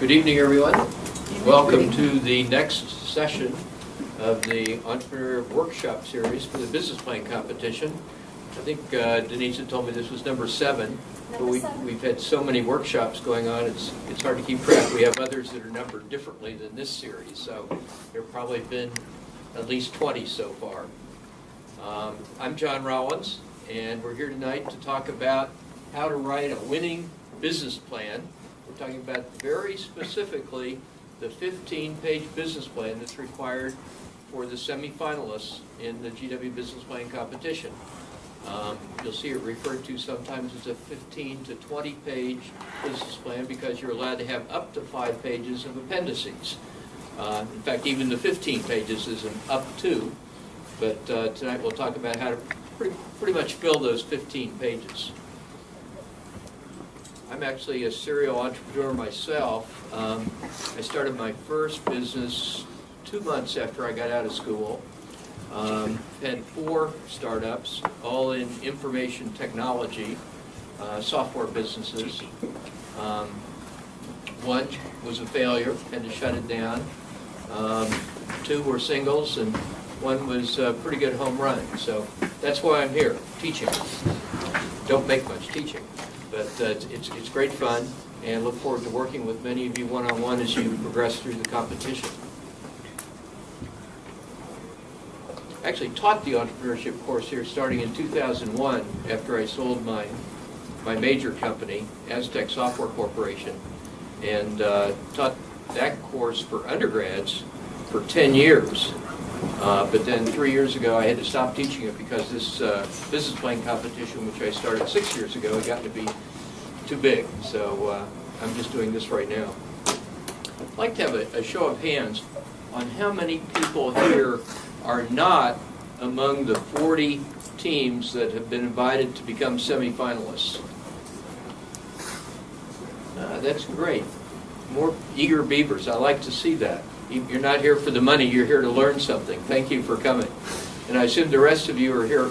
Good evening, everyone. Welcome to the next session of the Entrepreneur Workshop Series for the Business Plan Competition. I think Denise had told me this was number 7, but we've had so many workshops going on, it's hard to keep track. We have others that are numbered differently than this series, so there have probably been at least 20 so far. I'm John Rollins, and we're here tonight to talk about how to write a winning business plan. We're talking about very specifically the 15-page business plan that's required for the semifinalists in the GW Business Plan Competition. You'll see it referred to sometimes as a 15 to 20-page business plan because you're allowed to have up to 5 pages of appendices. In fact, even the 15 pages is an up to, but tonight we'll talk about how to pretty much fill those 15 pages. I'm actually a serial entrepreneur myself. I started my first business 2 months after I got out of school. Had 4 startups, all in information technology, software businesses. One was a failure, had to shut it down. 2 were singles, and 1 was a pretty good home run. So that's why I'm here, teaching. Don't make much teaching. But it's great fun, and look forward to working with many of you one-on-one as you progress through the competition. I actually taught the entrepreneurship course here starting in 2001 after I sold my major company, Aztec Software Corporation, and taught that course for undergrads for 10 years. But then 3 years ago, I had to stop teaching it because this business plan competition, which I started 6 years ago, had gotten to be too big. So I'm just doing this right now. I'd like to have a show of hands on how many people here are not among the 40 teams that have been invited to become semifinalists. That's great. More eager beavers. I like to see that. You're not here for the money, you're here to learn something. Thank you for coming. And I assume the rest of you are here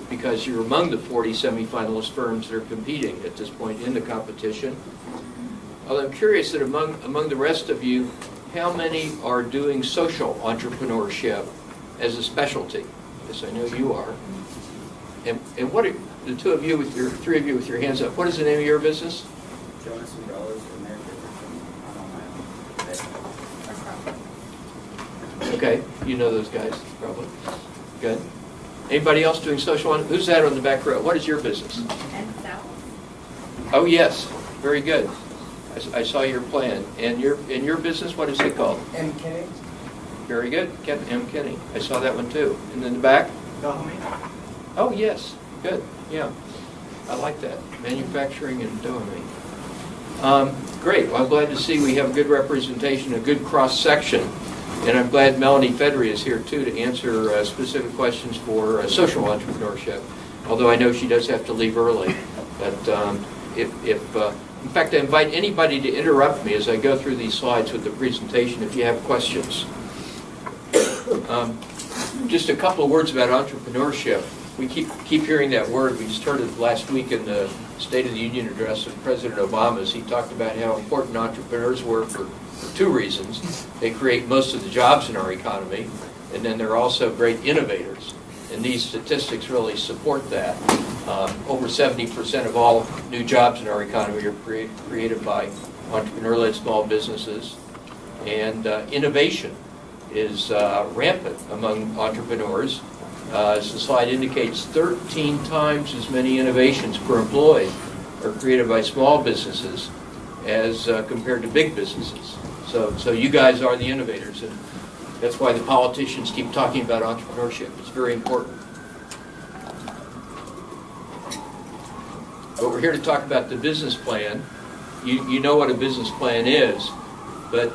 because you're among the 40 semifinalist firms that are competing at this point in the competition. Although I'm curious that among the rest of you, how many are doing social entrepreneurship as a specialty? Yes, I know you are. And what are the 2 of you with your 3 of you with your hands up? What is the name of your business? Jonas and Rollins. Okay, you know those guys, probably. Good. Anybody else doing social? Who's that on the back row? What is your business? Oh, yes. Very good. I saw your plan. And your business, what is it called? M. Kinney. Very good. M. Kinney. I saw that one, too. And in the back? Dohemy. Oh, yes. Good. Yeah. I like that. Manufacturing and Dohemy. Great. Well, I'm glad to see we have a good representation, a good cross-section. And I'm glad Melanie Fedry is here, too, to answer specific questions for social entrepreneurship, although I know she does have to leave early. But in fact, I invite anybody to interrupt me as I go through these slides with the presentation if you have questions. Just a couple of words about entrepreneurship. We keep hearing that word. We just heard it last week in the State of the Union address of President Obama's. He talked about how important entrepreneurs were for 2 reasons. They create most of the jobs in our economy, and then they're also great innovators. And these statistics really support that. Over 70% of all new jobs in our economy are created by entrepreneur-led small businesses. And innovation is rampant among entrepreneurs. As the slide indicates, 13 times as many innovations per employee are created by small businesses as compared to big businesses. So you guys are the innovators, and that's why the politicians keep talking about entrepreneurship. It's very important. But we're here to talk about the business plan. You know what a business plan is, but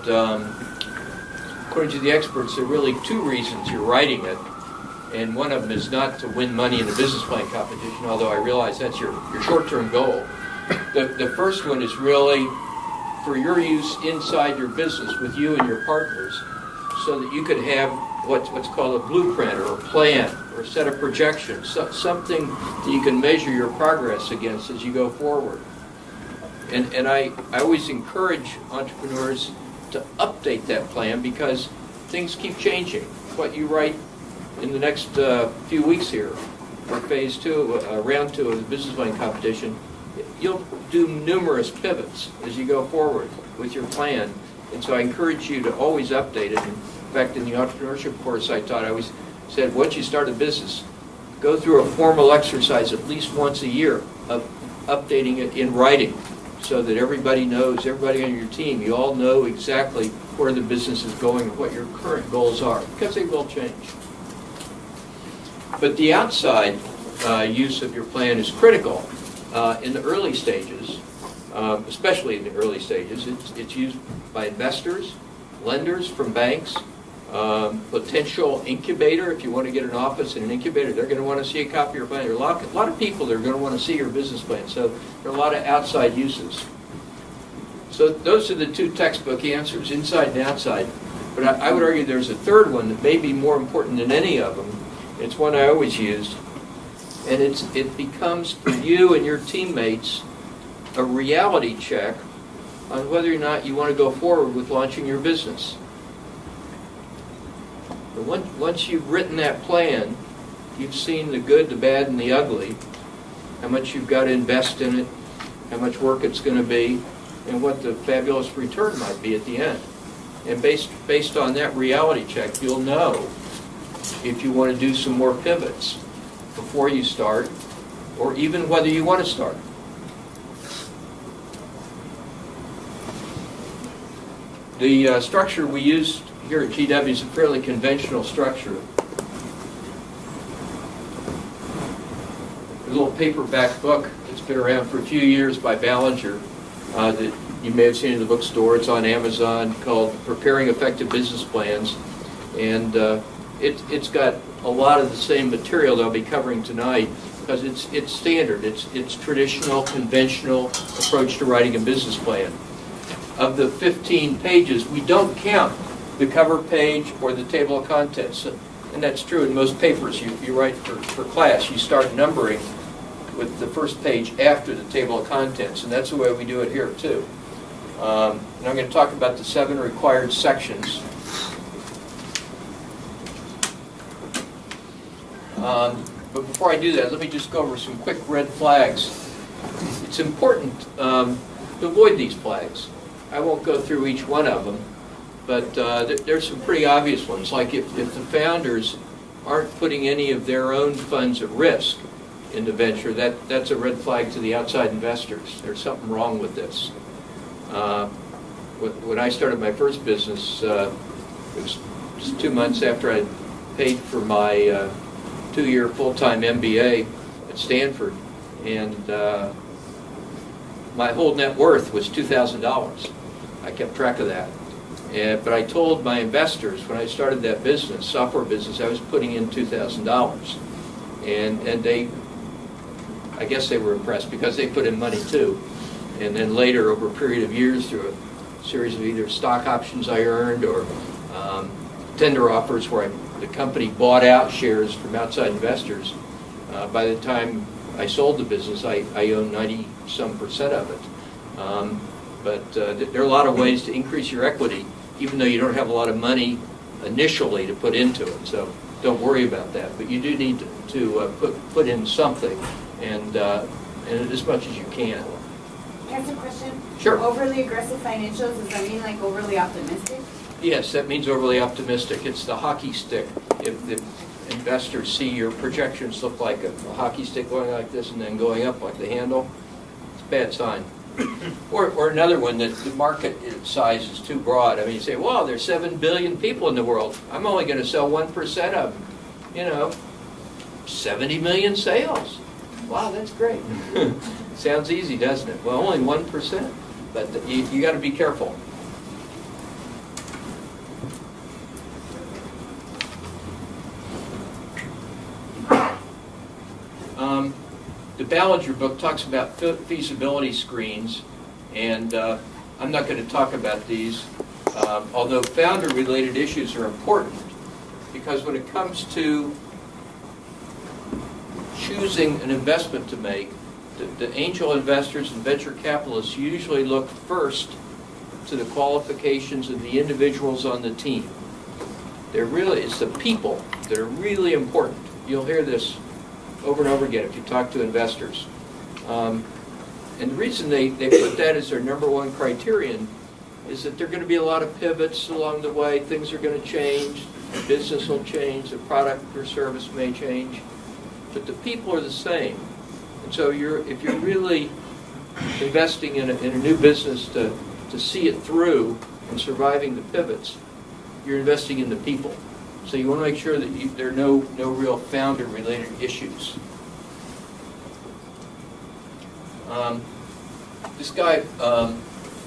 according to the experts, there are really 2 reasons you're writing it, and one of them is not to win money in the business plan competition, although I realize that's your short-term goal. The first one is really for your use inside your business with you and your partners, so that you could have what's called a blueprint or a plan or a set of projections, something that you can measure your progress against as you go forward. And I always encourage entrepreneurs to update that plan because things keep changing. What you write in the next few weeks here for phase 2, round 2 of the business plan competition, you'll do numerous pivots as you go forward with your plan. And so I encourage you to always update it. In fact, in the entrepreneurship course I taught, I always said, once you start a business, go through a formal exercise at least once a year of updating it in writing so that everybody knows, everybody on your team, you all know exactly where the business is going and what your current goals are, because they will change. But the outside use of your plan is critical in the early stages, especially in the early stages. It's used by investors, lenders from banks, potential incubator. If you want to get an office in an incubator, they're going to want to see a copy of your plan. There are a lot of people that are going to want to see your business plan, so there are a lot of outside uses. So those are the two textbook answers, inside and outside. But I would argue there's a third one that may be more important than any of them. It's one I always used, and it becomes for you and your teammates a reality check on whether or not you want to go forward with launching your business. Once you've written that plan, you've seen the good, the bad, and the ugly, how much you've got to invest in it, how much work it's going to be, and what the fabulous return might be at the end. And based on that reality check, you'll know if you want to do some more pivots before you start, or even whether you want to start. The structure we used here at GW is a fairly conventional structure. A little paperback book that's been around for a few years by Ballinger that you may have seen in the bookstore. It's on Amazon, called Preparing Effective Business Plans. And it's got a lot of the same material that I'll be covering tonight because it's standard. It's traditional, conventional approach to writing a business plan. Of the 15 pages, we don't count the cover page or the table of contents. And that's true in most papers you write for class. You start numbering with the first page after the table of contents, and that's the way we do it here too. And I'm going to talk about the 7 required sections. But before I do that, let me just go over some quick red flags. It's important to avoid these flags. I won't go through each one of them, but there's some pretty obvious ones, like if the founders aren't putting any of their own funds at risk in the venture, that's a red flag to the outside investors. There's something wrong with this. When I started my first business, it was just 2 months after I paid for my 2-year full-time MBA at Stanford, and my whole net worth was $2,000. I kept track of that. But I told my investors when I started that business, software business, I was putting in $2,000. And they, I guess they were impressed because they put in money too. And then later, over a period of years, through a series of either stock options I earned or tender offers where the company bought out shares from outside investors, by the time I sold the business, I owned 90-some% of it. But there are a lot of ways to increase your equity, even though you don't have a lot of money initially to put into it. So don't worry about that. But you do need to put in something, and as much as you can. Can I ask a question? Sure. Overly aggressive financials, does that mean like overly optimistic? Yes, that means overly optimistic. It's the hockey stick. If the investors see your projections look like a hockey stick going like this and then going up like the handle, it's a bad sign. Or another one, that the market size is too broad. I mean, you say, well, there's 7 billion people in the world. I'm only going to sell 1% of them. You know, 70 million sales. Wow, that's great. Sounds easy, doesn't it? Well, only 1%. But you got to be careful. The Ballinger book talks about feasibility screens, and I'm not going to talk about these, although founder-related issues are important, because when it comes to choosing an investment to make, the angel investors and venture capitalists usually look first to the qualifications of the individuals on the team. It's the people that are really important. You'll hear this over and over again if you talk to investors. And the reason they put that as their number one criterion is that there are going to be a lot of pivots along the way. Things are going to change. The business will change. The product or service may change. But the people are the same. And so if you're really investing in a new business to see it through and surviving the pivots, you're investing in the people. So you want to make sure that there are no real founder-related issues. This guy,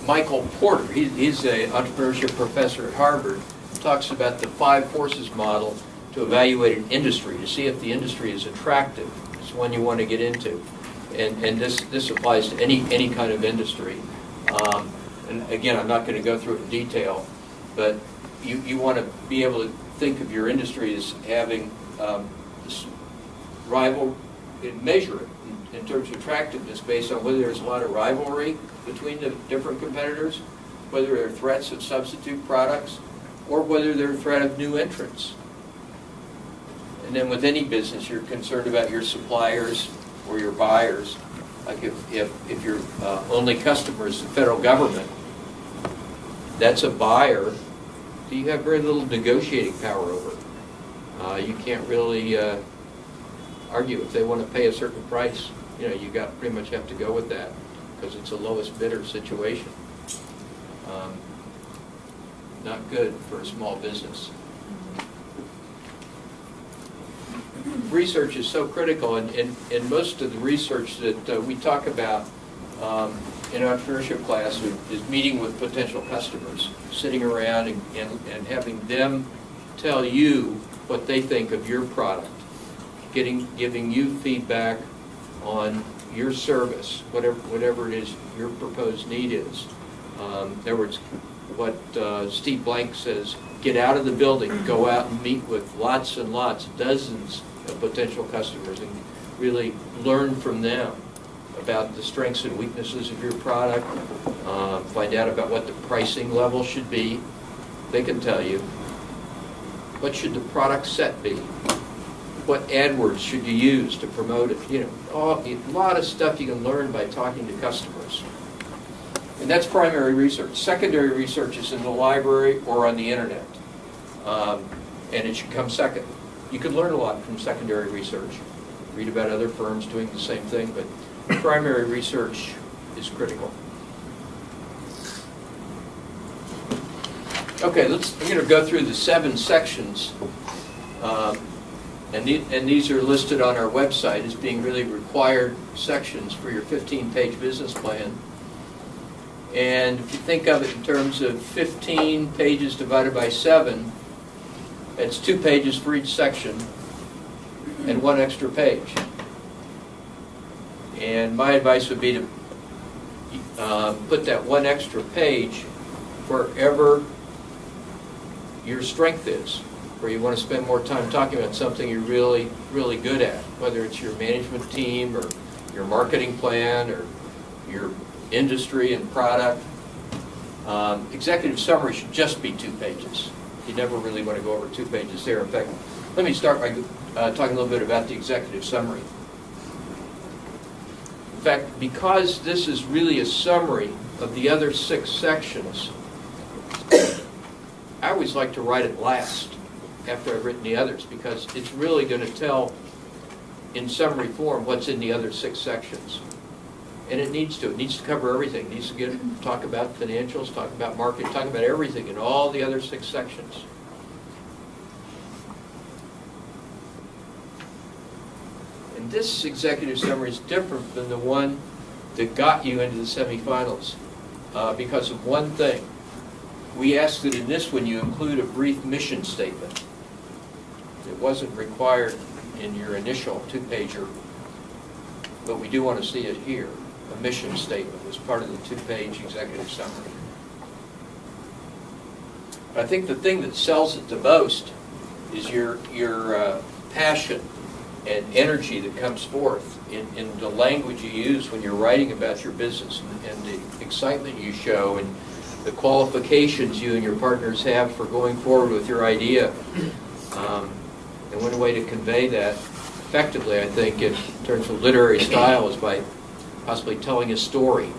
Michael Porter, he's an entrepreneurship professor at Harvard, talks about the 5 forces model to evaluate an industry, to see if the industry is attractive. It's one you want to get into. And this applies to any kind of industry. And again, I'm not going to go through it in detail, but you want to be able to think of your industry as having this rival, measure it in terms of attractiveness based on whether there's a lot of rivalry between the different competitors, whether there are threats of substitute products, or whether they're a threat of new entrants. And then with any business, you're concerned about your suppliers or your buyers. Like if your only customer is the federal government, that's a buyer that you have very little negotiating power over. You can't really argue if they want to pay a certain price. You pretty much have to go with that because it's a lowest bidder situation. Not good for a small business. Research is so critical, and most of the research that we talk about in entrepreneurship class is meeting with potential customers, sitting around and having them tell you what they think of your product, giving you feedback on your service, whatever it is your proposed need is. In other words, what Steve Blank says, get out of the building, go out and meet with lots and lots, dozens of potential customers, and really learn from them about the strengths and weaknesses of your product, find out about what the pricing level should be. They can tell you. What should the product set be? What AdWords should you use to promote it? A lot of stuff you can learn by talking to customers. And that's primary research. Secondary research is in the library or on the internet. And it should come second. You can learn a lot from secondary research. Read about other firms doing the same thing, but primary research is critical. Okay, I'm going to go through the 7 sections. And these are listed on our website as being really required sections for your 15-page business plan. And if you think of it in terms of 15 pages divided by 7, it's 2 pages for each section and 1 extra page. And my advice would be to put that 1 extra page wherever your strength is, where you want to spend more time talking about something you're really, really good at, whether it's your management team or your marketing plan or your industry and product. Executive summary should just be 2 pages. You never really want to go over 2 pages there. In fact, let me start by talking a little bit about the executive summary. In fact, because this is really a summary of the other 6 sections, I always like to write it last after I've written the others, because it's really going to tell in summary form what's in the other 6 sections. And it needs to cover everything. It needs to talk about financials, talk about marketing, talk about everything in all the other 6 sections. And this executive summary is different than the one that got you into the semifinals because of one thing. We asked that in this one you include a brief mission statement. It wasn't required in your initial 2-pager, but we do want to see it here. A mission statement as part of the 2-page executive summary. But I think the thing that sells it the most is your passion and energy that comes forth in the language you use when you're writing about your business, and the excitement you show, and the qualifications you and your partners have for going forward with your idea. And one way to convey that effectively, I think, in terms of literary style, is by possibly telling a story.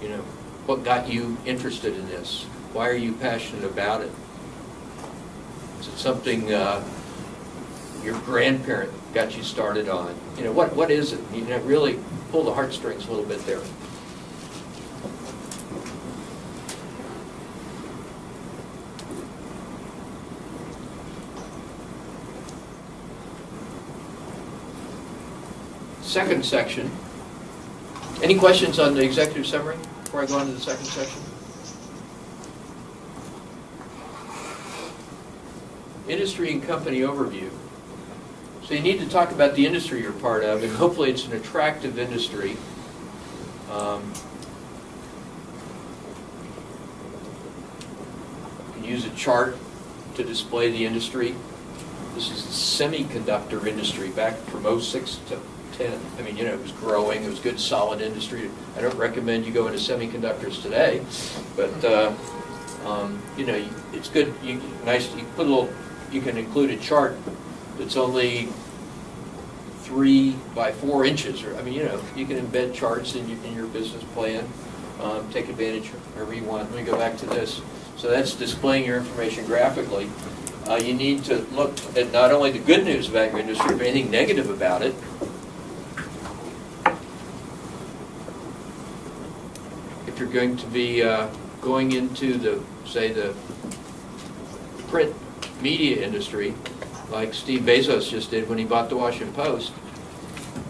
You know, what got you interested in this? Why are you passionate about it? Is it something your grandparent got you started on? You know, what is it? You know, really pull the heartstrings a little bit there. Second section. Any questions on the executive summary before I go on to the second section? Industry and company overview. So you need to talk about the industry you're part of, and hopefully it's an attractive industry. You can use a chart to display the industry. This is the semiconductor industry back from 06 to 10. I mean, you know, it was growing. It was good, solid industry. I don't recommend you go into semiconductors today, but you know, it's good. Nice. You put a little. You can include a chart that's only 3 by 4 inches, or I mean, you know, you can embed charts in your business plan. Take advantage wherever you want. Let me go back to this. So that's displaying your information graphically. You need to look at not only the good news about your industry, but anything negative about it. If you're going to be going into the, say, the print media industry, like Steve Bezos just did when he bought the Washington Post,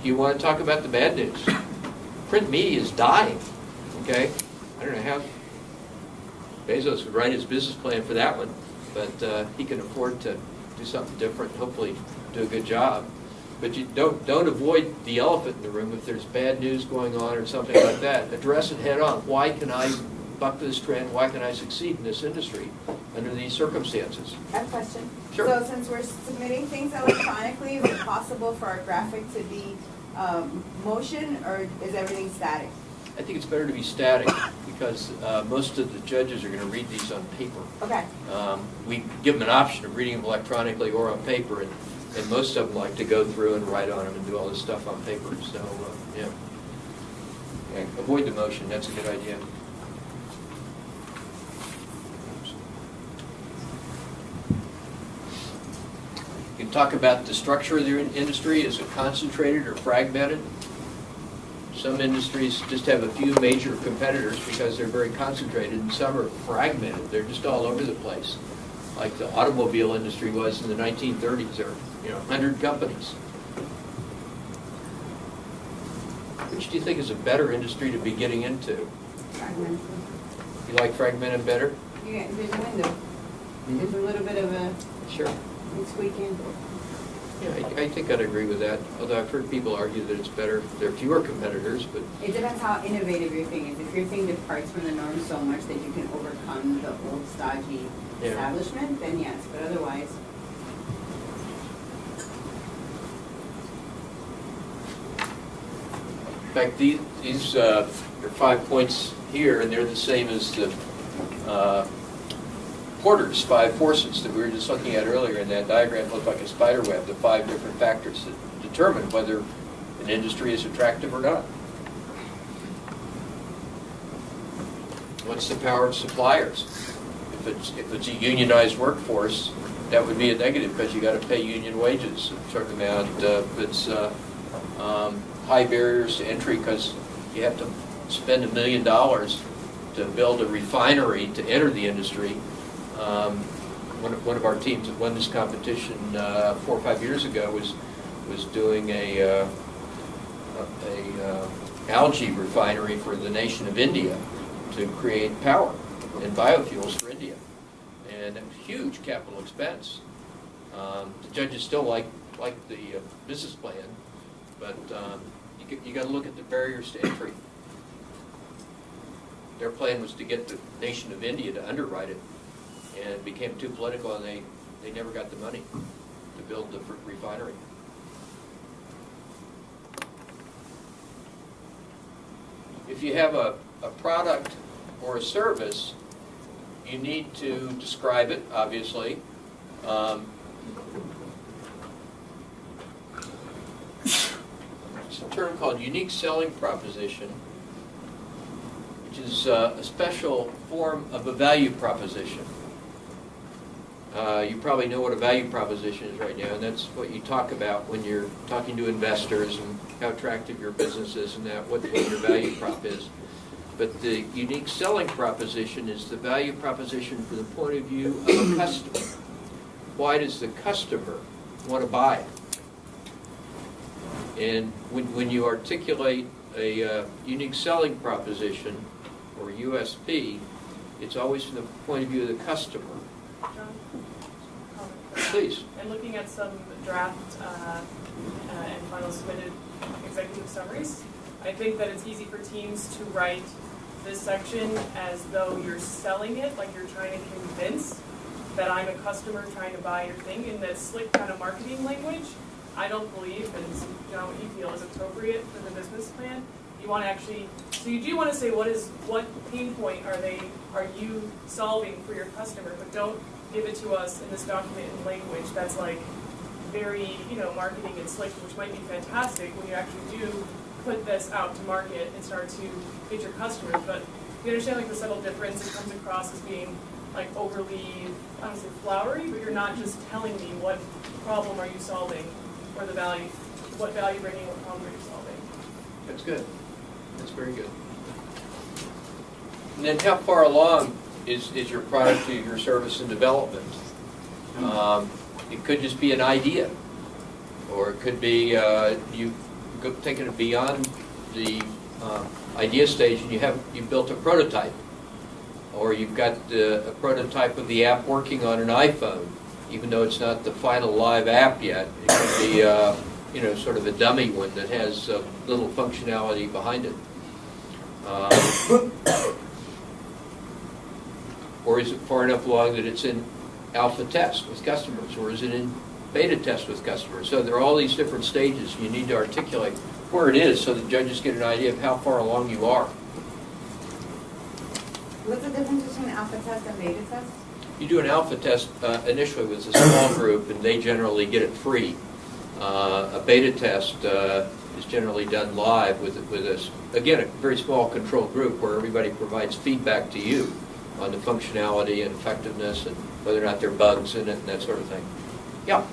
you want to talk about the bad news. Print media is dying, okay? I don't know how Bezos would write his business plan for that one, but he can afford to do something different, hopefully do a good job. But you don't avoid the elephant in the room. If there's bad news going on or something like that, address it head on. Why can I buck this trend? Why can I succeed in this industry under these circumstances? I have a question. Sure. So since we're submitting things electronically, is it possible for our graphic to be motion, or is everything static? I think it's better to be static because most of the judges are going to read these on paper. Okay. We give them an option of reading them electronically or on paper, and most of them like to go through and write on them and do all this stuff on paper. So, yeah. Avoid the motion. That's a good idea. You can talk about the structure of your industry. Is it concentrated or fragmented? Some industries just have a few major competitors because they're very concentrated, and some are fragmented. They're just all over the place, like the automobile industry was in the 1930s. There were, 100 companies. Which do you think is a better industry to be getting into? Fragmented. You like fragmented better? Yeah, there's a window. There's a little bit of a Sure. squeaking. Yeah, I think I'd agree with that. Although I've heard people argue that it's better if there are fewer competitors, but It depends how innovative your thing is. If your thing departs from the norm so much that you can overcome the old stodgy establishment, then yes. But otherwise, in fact, these are 5 points here, and they're the same as the Porter's 5 forces that we were just looking at earlier in that diagram. Looked like a spider web, the 5 different factors that determine whether an industry is attractive or not. What's the power of suppliers? If it's a unionized workforce, that would be a negative because you got to pay union wages a certain amount. If it's high barriers to entry because you have to spend $1 million to build a refinery to enter the industry. One of our teams that won this competition 4 or 5 years ago was doing a algae refinery for the nation of India to create power and biofuels for India, and a huge capital expense. The judges still like the business plan, but you got to look at the barriers to entry. Their plan was to get the nation of India to underwrite it, and it became too political, and they never got the money to build the refinery. if you have a product or a service, you need to describe it, obviously. It's a term called unique selling proposition, which is a special form of a value proposition. You probably know what a value proposition is right now, and that's what you talk about when you're talking to investors and how attractive your business is and that, what your value prop is. But the unique selling proposition is the value proposition from the point of view of a customer. Why does the customer want to buy it? And when you articulate a unique selling proposition, or USP, it's always from the point of view of the customer. John? Please. I'm looking at some draft and final submitted executive summaries. I think that it's easy for teams to write this section as though you're selling it, like you're trying to convince that I'm a customer trying to buy your thing in that slick kind of marketing language. I don't believe, and John, what you feel is appropriate for the business plan. You want to actually, so you do want to say what pain point are you solving for your customer, but don't give it to us in this document in language that's like very, marketing and slick, which might be fantastic when you actually do put this out to market and start to get your customers. But you understand like the subtle difference. It comes across as being like overly, I don't say flowery, but you're not just telling me what problem are you solving or the value, what value bringing, what problem are you solving. That's good. That's very good. And then how far along is your product or your service in development? It could just be an idea, or it could be you taking it beyond the idea stage and you built a prototype, or you've got a prototype of the app working on an iPhone, even though it's not the final live app yet. It could be sort of a dummy one that has little functionality behind it. Or is it far enough along that it's in alpha test with customers, or is it in beta test with customers? So there are all these different stages. You need to articulate where it is so the judges get an idea of how far along you are. What's the difference between alpha test and beta test? You do an alpha test initially with a small group, and they generally get it free. A beta test is generally done live with a very small controlled group where everybody provides feedback to you on the functionality and effectiveness and whether or not there are bugs in it and that sort of thing. Yeah?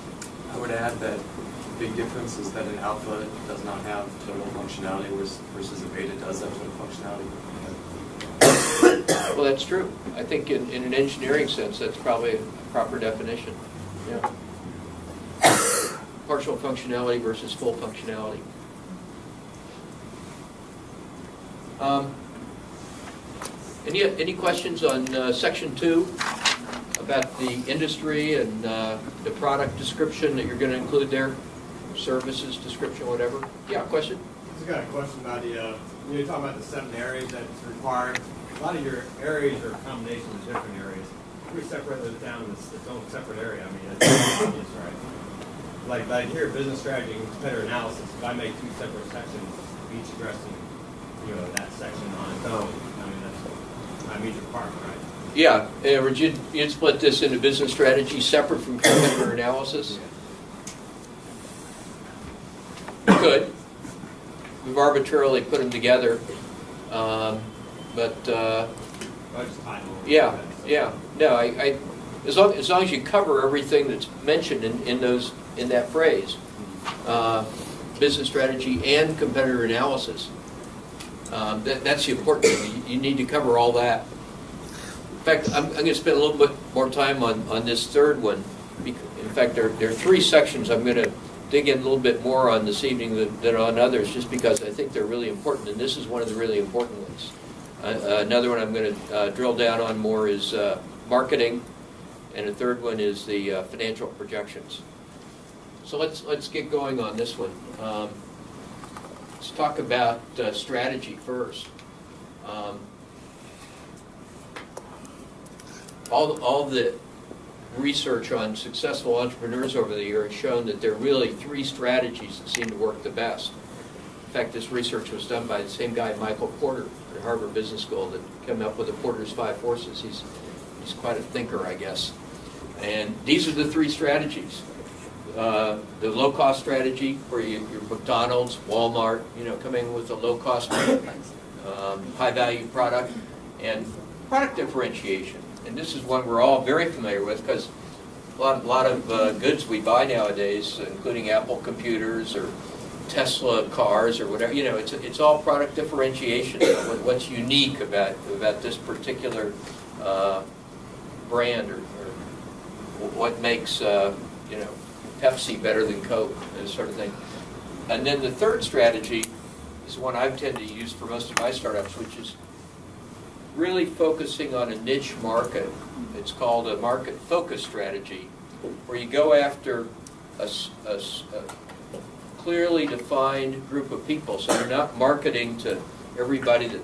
I would add that the big difference is that an alpha does not have total functionality versus a beta does have total functionality. Well, that's true. I think in an engineering sense, that's probably a proper definition. Yeah. Partial functionality versus full functionality. Any questions on section 2 about the industry and the product description that you're going to include there? Services description, whatever. Yeah, question? I just got a question about you're talking about the 7 areas that's required. A lot of your areas are combinations of different areas. If we separate those down in its own separate area, I mean, that's obvious, right? Like here, business strategy and competitor analysis, if I make 2 separate sections, each addressing, that section on its own, I mean, that's my major part, right? Yeah, you'd split this into business strategy separate from competitor analysis? You could. We've arbitrarily put them together, yeah. No, as long as you cover everything that's mentioned in that phrase, business strategy and competitor analysis, that's the important thing. You need to cover all that. In fact, I'm going to spend a little bit more time on this third one. In fact, there are 3 sections I'm going to dig in a little bit more on this evening than on others, just because I think they're really important, and this is one of the really important ones. Another one I'm going to drill down on more is marketing, and a third one is the financial projections. So let's get going on this one. Let's talk about strategy first. All the research on successful entrepreneurs over the years has shown that there are really 3 strategies that seem to work the best. In fact, this research was done by the same guy, Michael Porter, at Harvard Business School, that came up with the Porter's 5 forces. He's quite a thinker, I guess. And these are the 3 strategies. The low-cost strategy, where your McDonald's, Walmart, come in with a low-cost, high-value product, and product differentiation. And this is one we're all very familiar with, because a lot of goods we buy nowadays, including Apple computers or Tesla cars or whatever, it's all product differentiation. What's unique about this particular brand, or what makes Pepsi better than Coke, this sort of thing. And then the third strategy is one I've tended to use for most of my startups, which is really focusing on a niche market. It's called a market focus strategy, where you go after a clearly defined group of people. So you're not marketing to everybody that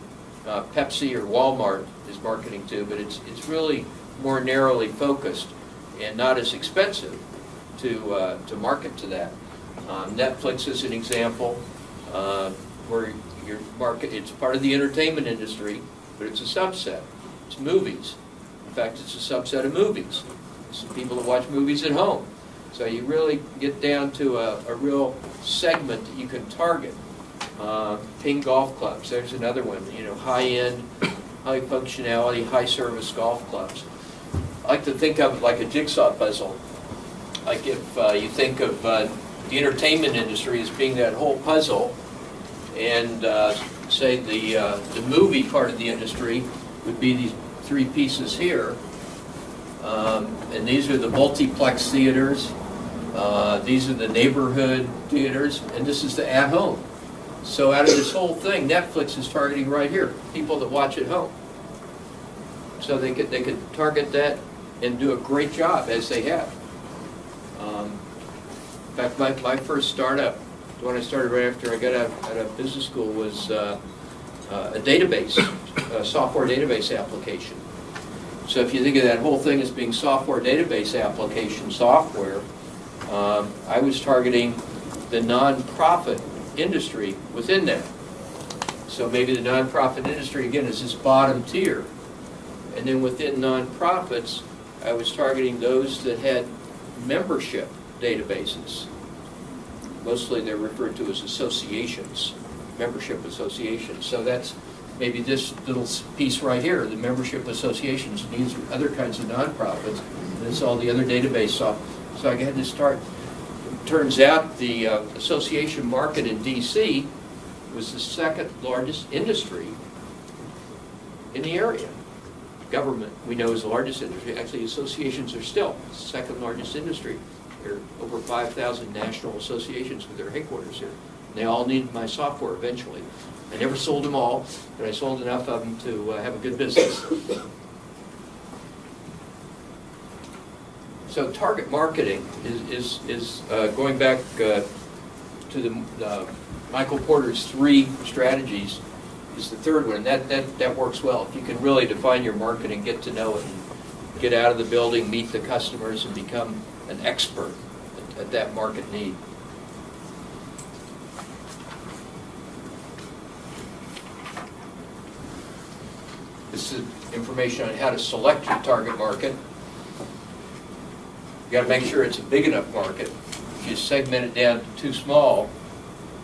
Pepsi or Walmart is marketing to, but it's really more narrowly focused and not as expensive to market to that. Netflix is an example where your market, it's part of the entertainment industry, but it's a subset. It's movies. In fact, it's a subset of movies. It's the people that watch movies at home. So you really get down to a real segment that you can target. Ping golf clubs, there's another one. High-end, high functionality, high service golf clubs. I like to think of it like a jigsaw puzzle. Like if you think of the entertainment industry as being that whole puzzle, and say the movie part of the industry would be these 3 pieces here, and these are the multiplex theaters, these are the neighborhood theaters, and this is the at-home. So out of this whole thing, Netflix is targeting right here, people that watch at home. So they could target that and do a great job, as they have. In fact, my first startup, the one I started right after I got out of business school, was a database, a software database application. So if you think of that whole thing as being software database application software, I was targeting the nonprofit industry within that. So maybe the nonprofit industry, again, is this bottom tier. And then within nonprofits, I was targeting those that had membership databases. Mostly they're referred to as associations, membership associations. So that's maybe this little piece right here, the membership associations. These are other kinds of nonprofits. And it's all the other database software. So I had to start. It turns out the association market in D.C. was the 2nd largest industry in the area. Government, we know, is the largest industry. Actually, associations are still the 2nd largest industry. There are over 5,000 national associations with their headquarters here. And they all needed my software eventually. I never sold them all, but I sold enough of them to have a good business. So target marketing is going back to the Michael Porter's 3 strategies, is the third one. That works well. If you can really define your marketing, get to know it, and get out of the building, meet the customers, and become an expert at that market need. This is information on how to select your target market. You got to make sure it's a big enough market. If you segment it down to too small,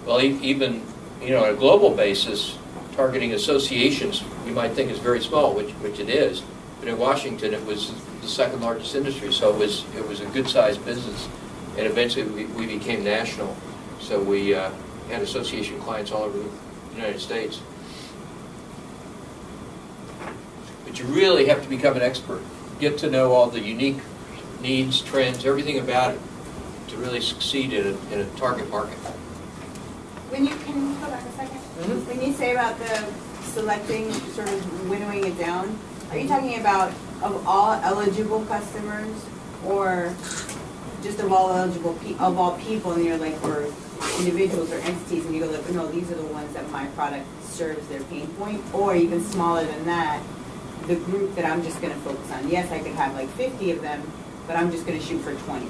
well, even on a global basis, targeting associations you might think is very small, which it is. But in Washington, it was the 2nd largest industry, so it was a good-sized business. And eventually, we became national. So we had association clients all over the United States. But you really have to become an expert. Get to know all the unique needs, trends, everything about it to really succeed in a target market. Can you go back a second? Mm-hmm. When you say about the selecting, sort of winnowing it down, are you talking about of all eligible customers, or just of all eligible of all people, and you're like, or individuals or entities, and you go like, no, these are the ones that my product serves their pain point, or even smaller than that, the group that I'm just going to focus on. Yes, I could have like 50 of them, but I'm just going to shoot for 20.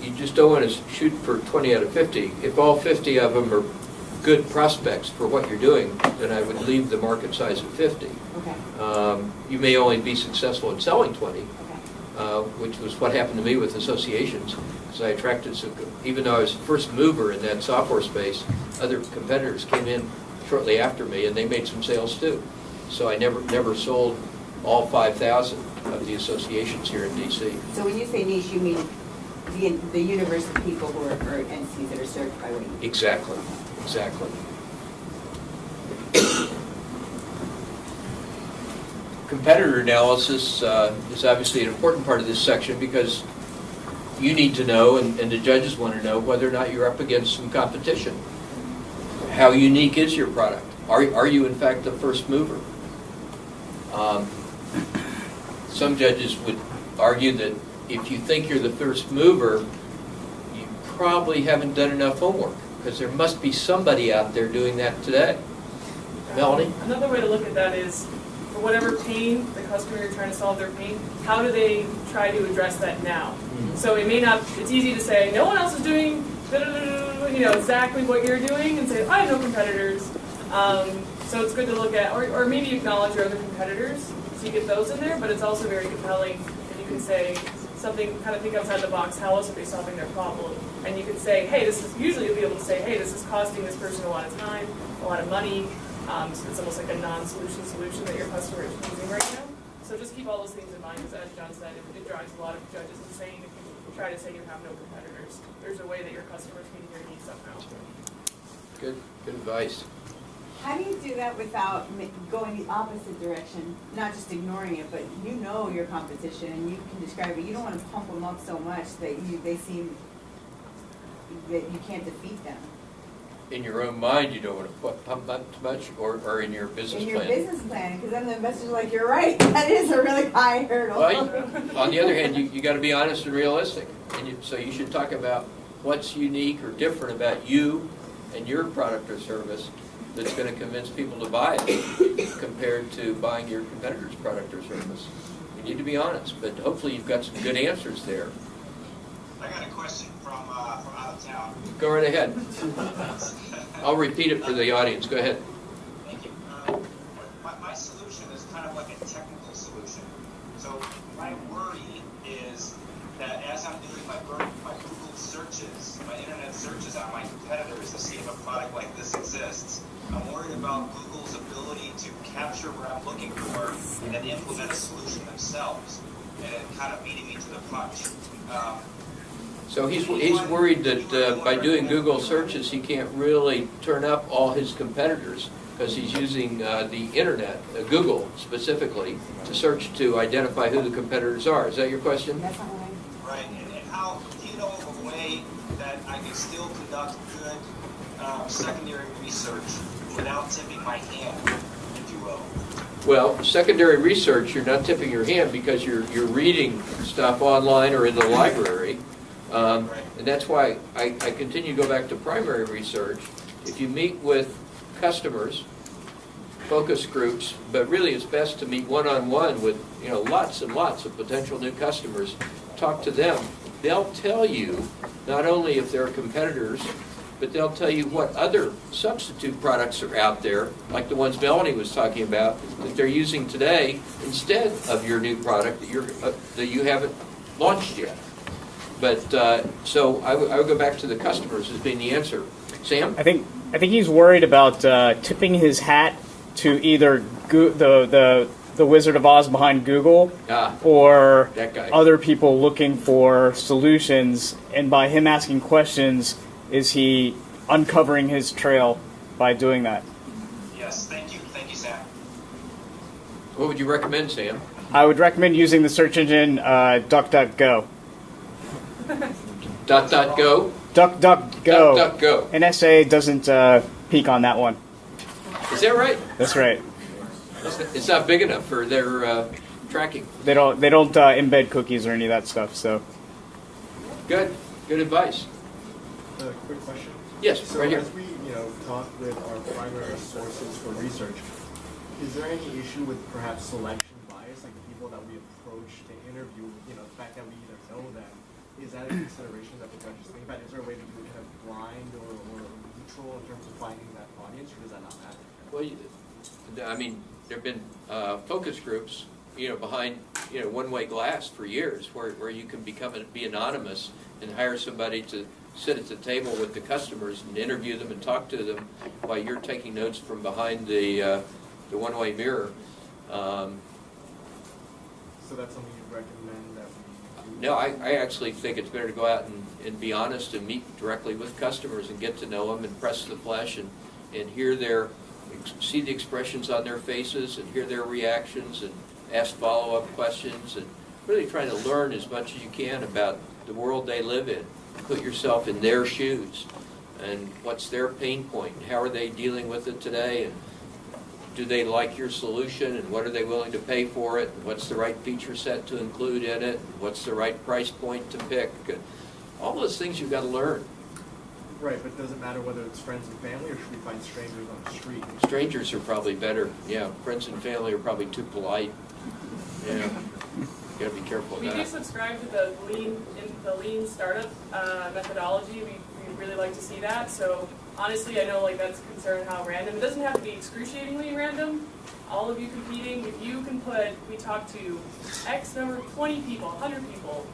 You just don't want to shoot for 20 out of 50. If all 50 of them are good prospects for what you're doing, then I would leave the market size at 50. Okay, You may only be successful in selling 20, okay. which was what happened to me with associations, because I attracted some, even though I was first mover in that software space, other competitors came in shortly after me, and they made some sales too. So I never sold all 5,000 of the associations here in DC. So when you say niche, you mean the universe of people who are, or entities that are served by what you do? Exactly, exactly. Competitor analysis is obviously an important part of this section because you need to know, and the judges want to know, whether or not you're up against some competition. How unique is your product? Are you in fact the first mover? Some judges would argue that if you think you're the first mover, you probably haven't done enough homework, because there must be somebody out there doing that today. Melanie? Another way to look at that is, for whatever pain the customer you're trying to solve their pain, how do they try to address that now? So it may not, it's easy to say, no one else is doing exactly what you're doing, and say, I have no competitors. So it's good to look at, or maybe acknowledge your other competitors, so you get those in there, but it's also very compelling if you can say something, kind of think outside the box, how else are they solving their problem? And you can say, hey, usually you'll be able to say, hey, this is costing this person a lot of time, a lot of money, so it's almost like a non-solution solution that your customer is using right now. So just keep all those things in mind, because as John said, it drives a lot of judges insane if you try to say you have no competitors. There's a way that your customers meet your needs somehow. Good advice. How do you do that without going the opposite direction? Not just ignoring it, but you know your competition and you can describe it. You don't want to pump them up so much that they seem that you can't defeat them. In your own mind, you don't want to pump up too much, or in your business plan? In your business plan, because then the investors are like, you're right, that is a really high hurdle. Well, on the other hand, you got to be honest and realistic. And so you should talk about what's unique or different about you and your product or service that's going to convince people to buy it compared to buying your competitor's product or service. You need to be honest, but hopefully you've got some good answers there. I got a question from out of town. Go right ahead. I'll repeat it for the audience. Go ahead. Thank you. My solution is kind of like a technical solution. So my worry is that as I'm doing my Google searches, my internet searches on my competitors to see if a product like this exists, I'm worried about Google's ability to capture what I'm looking for and then implement a solution themselves, and it kind of beating me to the punch. So he's worried that by doing Google searches, he can't really turn up all his competitors because he's using the internet, Google specifically, to search to identify who the competitors are. Is that your question? That's not right. Right, and how, do you know of a way that I can still conduct good secondary research without tipping my hand, if you will? Well, secondary research, you're not tipping your hand because you're reading stuff online or in the library. And that's why I continue to go back to primary research. If you meet with customers, focus groups, but really it's best to meet one-on-one with lots and lots of potential new customers. Talk to them. They'll tell you not only if they're competitors, but they'll tell you what other substitute products are out there, like the ones Melanie was talking about, that they're using today instead of your new product that you haven't launched yet. But so I would go back to the customers as being the answer. Sam? I think he's worried about tipping his hat to either the Wizard of Oz behind Google or that guy. Other people looking for solutions, and by him asking questions, is he uncovering his trail by doing that? Yes, thank you, Sam. What would you recommend, Sam? I would recommend using the search engine DuckDuckGo. .go? DuckDuckGo. DuckDuckGo. And SA doesn't peak on that one. Is that right? That's right. It's not big enough for their tracking. They don't embed cookies or any of that stuff. So Good advice. A quick question. Yes, So right here. as we, talk with our primary sources for research, is there any issue with perhaps selection bias, like the people that we approach to interview, the fact that we either know them, is that a consideration that the judges think about? Is there a way to do it kind of blind or control in terms of finding that audience, or does that not matter? Well, I mean, there have been focus groups, behind, one-way glass for years, where you can be anonymous and hire somebody to sit at the table with the customers and interview them and talk to them while you're taking notes from behind the one-way mirror. So that's something you'd recommend that we do? No, I actually think it's better to go out and be honest and meet directly with customers and get to know them and press the flesh and see the expressions on their faces and hear their reactions and ask follow-up questions and really trying to learn as much as you can about the world they live in. Put yourself in their shoes and what's their pain point and how are they dealing with it today, and do they like your solution, and what are they willing to pay for it, and what's the right feature set to include in it, and what's the right price point to pick. All those things you've got to learn. Right, but does it matter whether it's friends and family, or should we find strangers on the street? Strangers are probably better. Yeah, friends and family are probably too polite. Yeah, you got to be careful of We that. do subscribe to the lean startup methodology. We really like to see that. So honestly, I know that's a concern how random. It doesn't have to be excruciatingly random. All of you competing, if you can we talk to X number, 20 people, 100 people.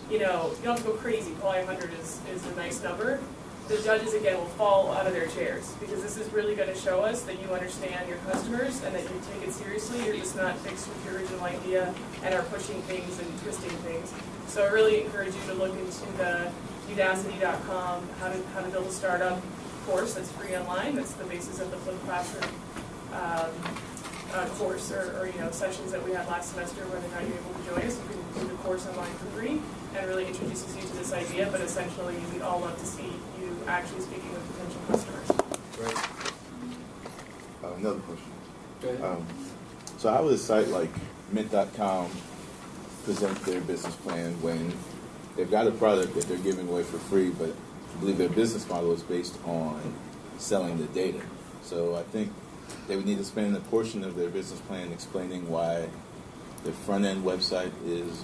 You don't have to go crazy. Probably 100 is a nice number. The judges, again, will fall out of their chairs, because this is really going to show us that you understand your customers and that you take it seriously. You're just not fixed with your original idea and are pushing things and twisting things. So I really encourage you to look into the udacity.com how to build a startup course that's free online. That's the basis of the Flip Classroom course or sessions that we had last semester when you're not able to join us. You can do the course online for free, and really introduces you to this idea. But essentially, we'd all love to see you actually speaking with potential customers. Right. Another question. Go ahead. So how would a site like Mint.com present their business plan when they've got a product that they're giving away for free, but I believe their business model is based on selling the data? So I think they would need to spend a portion of their business plan explaining why the front-end website is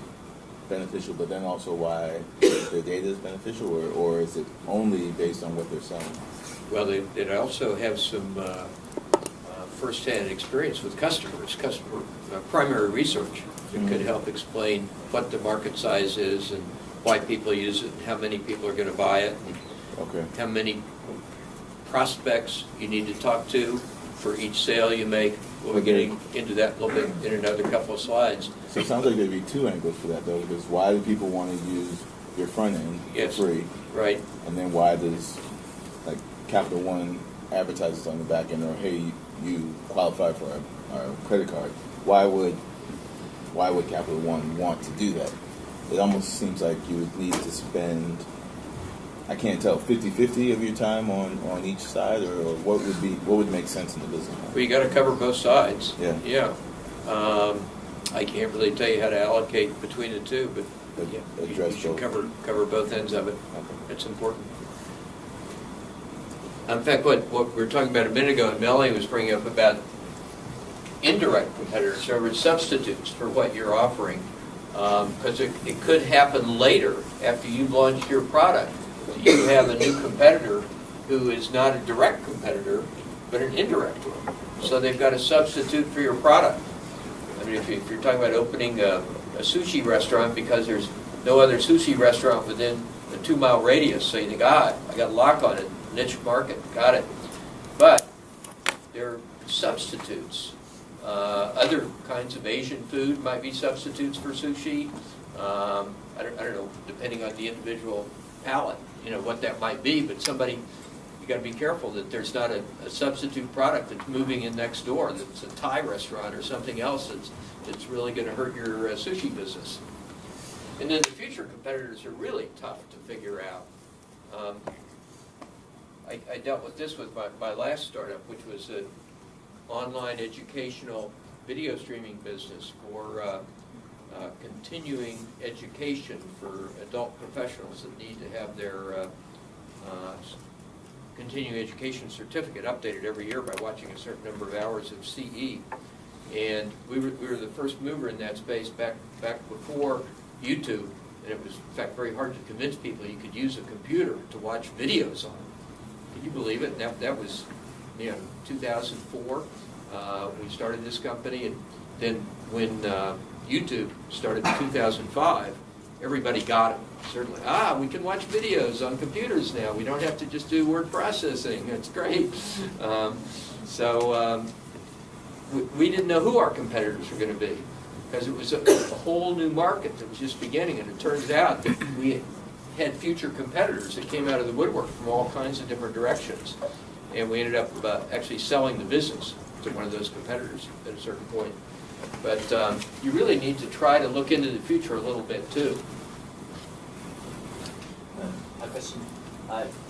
beneficial, but then also why their data is beneficial, or is it only based on what they're selling? Well, they also have some first-hand experience with customer primary research that could help explain what the market size is and why people use it and how many people are going to buy it and how many prospects you need to talk to for each sale you make. We'll be getting into that a little bit in another couple of slides. So it sounds like there'd be two angles for that, though, because why do people want to use your front end for free? Right. And then why does, like, Capital One advertises on the back end, or hey, you qualify for our credit card? Why would Capital One want to do that? It almost seems like you would need to spend, I can't tell, 50-50 of your time on each side, or what would make sense in the business model? Well, you got to cover both sides. Yeah. Yeah. I can't really tell you how to allocate between the two, but yeah, you should cover both ends of it. Okay. It's important. In fact, what we were talking about a minute ago, and Melanie was bringing up about indirect competitors, or substitutes for what you're offering, because it could happen later after you've launched your product. You have a new competitor who is not a direct competitor, but an indirect one. So they've got a substitute for your product. I mean, if you're talking about opening a sushi restaurant because there's no other sushi restaurant within a 2-mile radius, so you think, I got a lock on it, niche market, got it. But there are substitutes. Other kinds of Asian food might be substitutes for sushi. I don't know, depending on the individual palate, what that might be, but you got to be careful that there's not a substitute product that's moving in next door, that's a Thai restaurant or something else that's really going to hurt your sushi business. And then the future competitors are really tough to figure out. I dealt with this with my last startup, which was an online educational video streaming business for continuing education for adult professionals that need to have their continuing education certificate updated every year by watching a certain number of hours of CE. And we were the first mover in that space back before YouTube, and it was in fact very hard to convince people you could use a computer to watch videos on. Can you believe it? That was, 2004. We started this company, and then when YouTube started in 2005, everybody got it. Certainly, we can watch videos on computers now. We don't have to just do word processing. That's great. We didn't know who our competitors were going to be, because it was a whole new market that was just beginning, and it turns out that we had future competitors that came out of the woodwork from all kinds of different directions, and we ended up actually selling the business to one of those competitors at a certain point. But you really need to try to look into the future a little bit too. A question.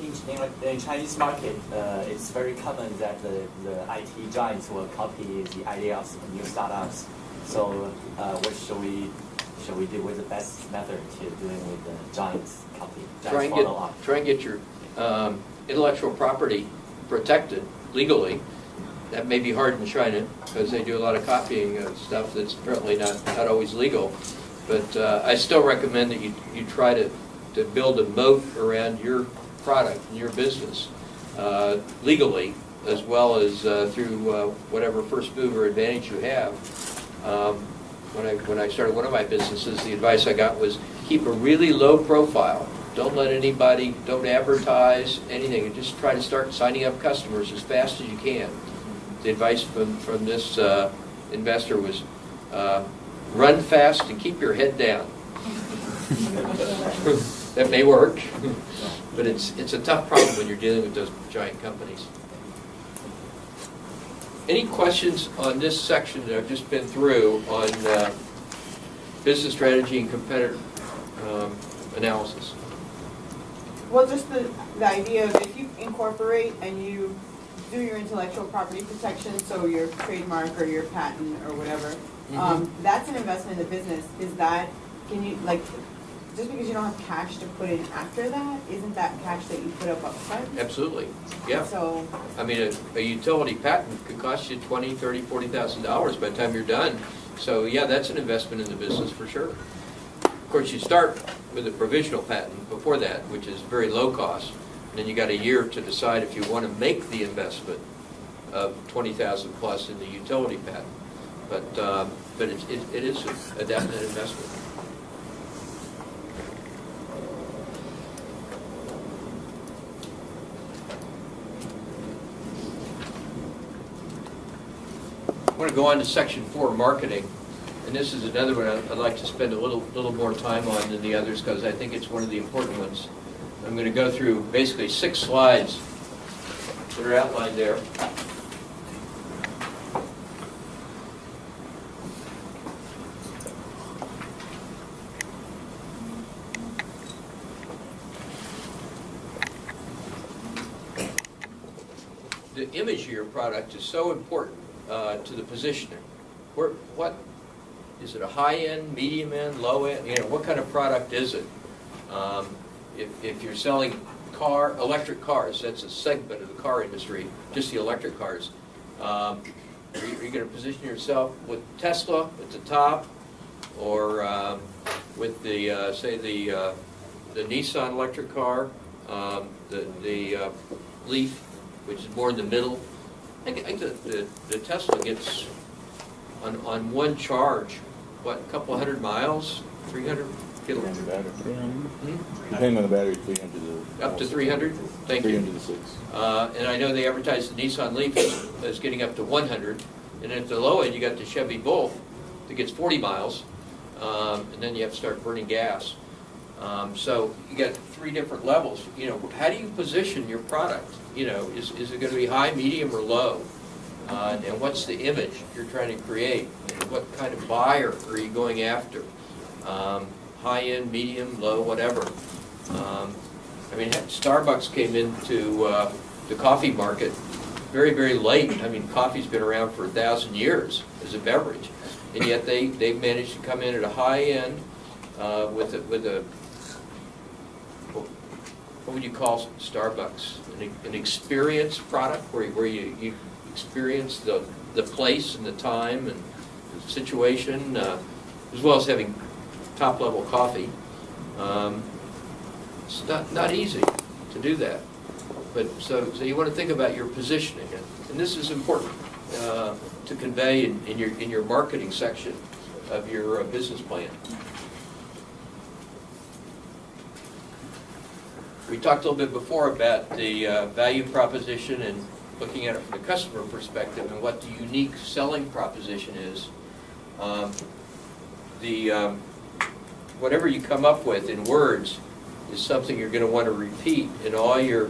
In Chinese market, it's very common that the IT giants will copy the idea of new startups. So what should we do with the best method to dealing with the giants copy? Try and get your intellectual property protected legally. That may be hard in China because they do a lot of copying of stuff that's apparently not always legal. But I still recommend that you try to build a moat around your product and your business legally, as well as through whatever first mover advantage you have. When I started one of my businesses, the advice I got was keep a really low profile. Don't let anybody, don't advertise anything, and just try to start signing up customers as fast as you can. The advice from this investor was run fast and keep your head down. That may work, but it's a tough problem when you're dealing with those giant companies. Any questions on this section that I've just been through on business strategy and competitor analysis? Well, just the idea of if you incorporate and you do your intellectual property protection, so your trademark or your patent or whatever, that's an investment in the business. Is that, can you, like, just because you don't have cash to put in after that, isn't that cash that you put up front? Absolutely, yeah. So, I mean, a utility patent could cost you $20,000, $30,000, $40,000 by the time you're done. So yeah, that's an investment in the business for sure. Of course, you start with a provisional patent before that, which is very low cost. And then you got a year to decide if you want to make the investment of $20,000 plus in the utility patent. But it is a definite investment. I want to go on to section 4, marketing, and this is another one I'd like to spend a little more time on than the others because I think it's one of the important ones. I'm going to go through basically 6 slides that are outlined there. The image of your product is so important to the positioning. What is it? A high end, medium end, low end? You know, what kind of product is it? If you're selling electric cars, that's a segment of the car industry, just the electric cars. Are you going to position yourself with Tesla at the top, or with the say the Nissan electric car, the Leaf, which is more in the middle? I think the Tesla gets on one charge, what, a couple hundred miles, 300 kilometers. Depending on the battery, 300 to up to 300. Thank 300 you. to 6. And I know they advertise the Nissan Leaf as getting up to 100, and at the low end you got the Chevy Bolt that gets 40 miles, and then you have to start burning gas. So you got 3 different levels. You know, how do you position your product? You know, is it going to be high, medium, or low? And what's the image you're trying to create? And what kind of buyer are you going after? High end, medium, low, whatever. I mean, Starbucks came into the coffee market very, very late. I mean, coffee's been around for 1,000 years as a beverage, and yet they've managed to come in at a high end with a what would you call Starbucks? An experience product where you experience the place and the time and the situation, as well as having top level coffee. It's not easy to do that. But so you want to think about your positioning, and this is important to convey in your marketing section of your business plan. We talked a little bit before about the value proposition and looking at it from the customer perspective and what the unique selling proposition is. Whatever you come up with in words is something you're going to want to repeat in all your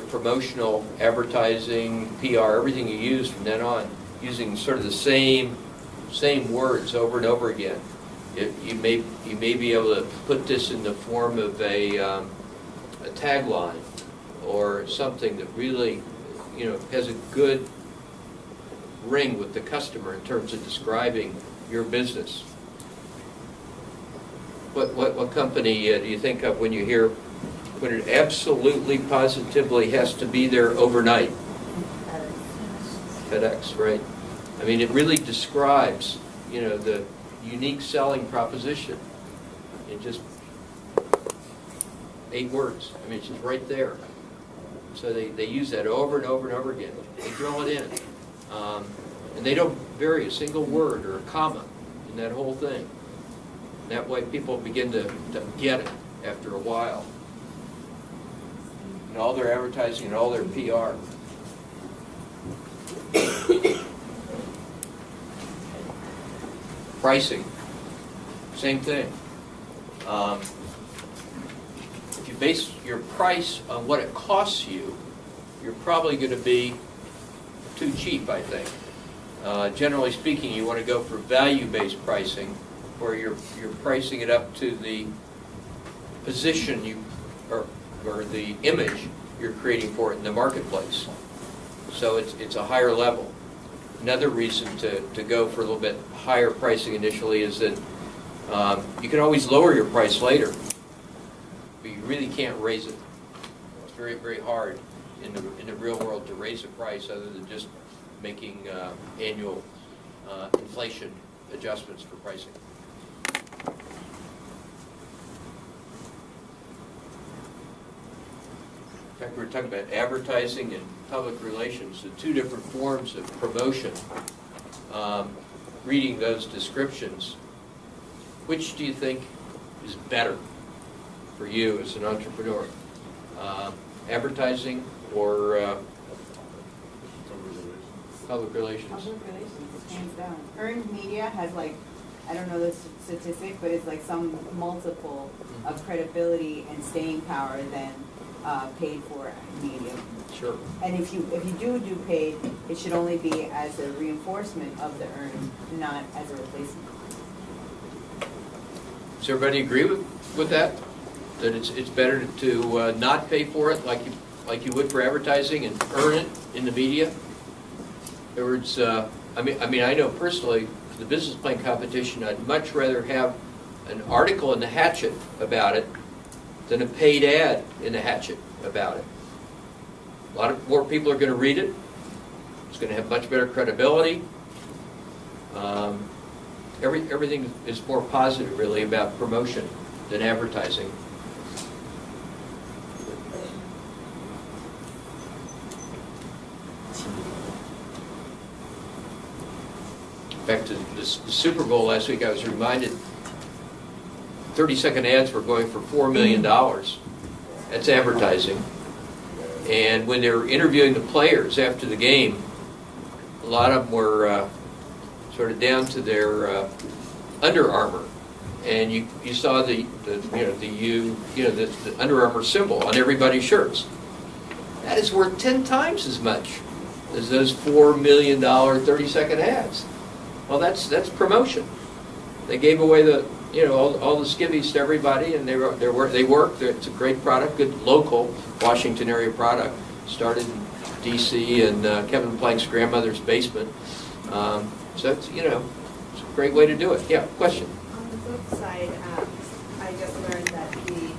promotional, advertising, PR, everything you use from then on, using sort of the same words over and over again. You may be able to put this in the form of a tagline or something that really, has a good ring with the customer in terms of describing your business. What company do you think of when you hear when it absolutely positively has to be there overnight? FedEx, right? I mean, it really describes, the unique selling proposition in just 8 words. I mean, it's just right there. So they use that over and over and over again. They drill it in. And they don't vary a single word or a comma in that whole thing. And that way people begin to get it after a while. And all their advertising and all their PR. Pricing, same thing. If you base your price on what it costs you, you're probably going to be too cheap, I think. Generally speaking, you want to go for value-based pricing, where you're pricing it up to the position or the image you're creating for it in the marketplace. So it's a higher level. Another reason to go for a little bit higher pricing initially is that you can always lower your price later, but you really can't raise it. It's very, very hard in the real world to raise a price other than just making annual inflation adjustments for pricing. In fact, we were talking about advertising and public relations, the 2 different forms of promotion. Reading those descriptions, which do you think is better for you as an entrepreneur? Advertising or public relations? Public relations, hands down. Earned media has I don't know the statistic, but it's some multiple of credibility and staying power than paid for media. Sure. And if you do paid, it should only be as a reinforcement of the earned, not as a replacement. Does everybody agree with that? That it's better to not pay for it like you would for advertising and earn it in the media? In other words, I mean, I know personally for the business plan competition, I'd much rather have an article in the Hatchet about it than a paid ad in the Hatchet about it. A lot more people are going to read it. It's going to have much better credibility. Everything is more positive, really, about promotion than advertising. Back to the Super Bowl last week, I was reminded 30-second ads were going for $4 million. That's advertising. And when they were interviewing the players after the game, a lot of them were sort of down to their Under Armour, and you saw the Under Armour symbol on everybody's shirts. That is worth 10 times as much as those $4 million 30-second ads. Well, that's promotion. They gave away all the skivvies to everybody, and they work. It's a great product, good local Washington area product. Started in D.C. and Kevin Plank's grandmother's basement. So it's it's a great way to do it. Yeah, question. On the flip side, I just learned that the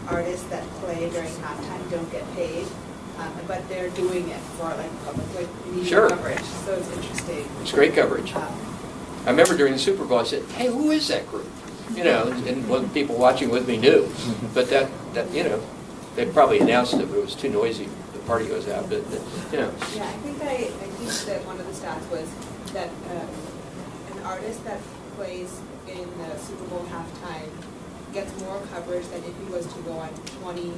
artists that play during halftime don't get paid, but they're doing it for public media coverage. So it's interesting. It's great coverage. I remember during the Super Bowl, I said, "Hey, who is that group?" And one of the people watching with me knew, but that They probably announced it, but it was too noisy. The party goes out, but you know. Yeah, I think that one of the stats was that an artist that plays in the Super Bowl halftime gets more coverage than if he was to go on 20,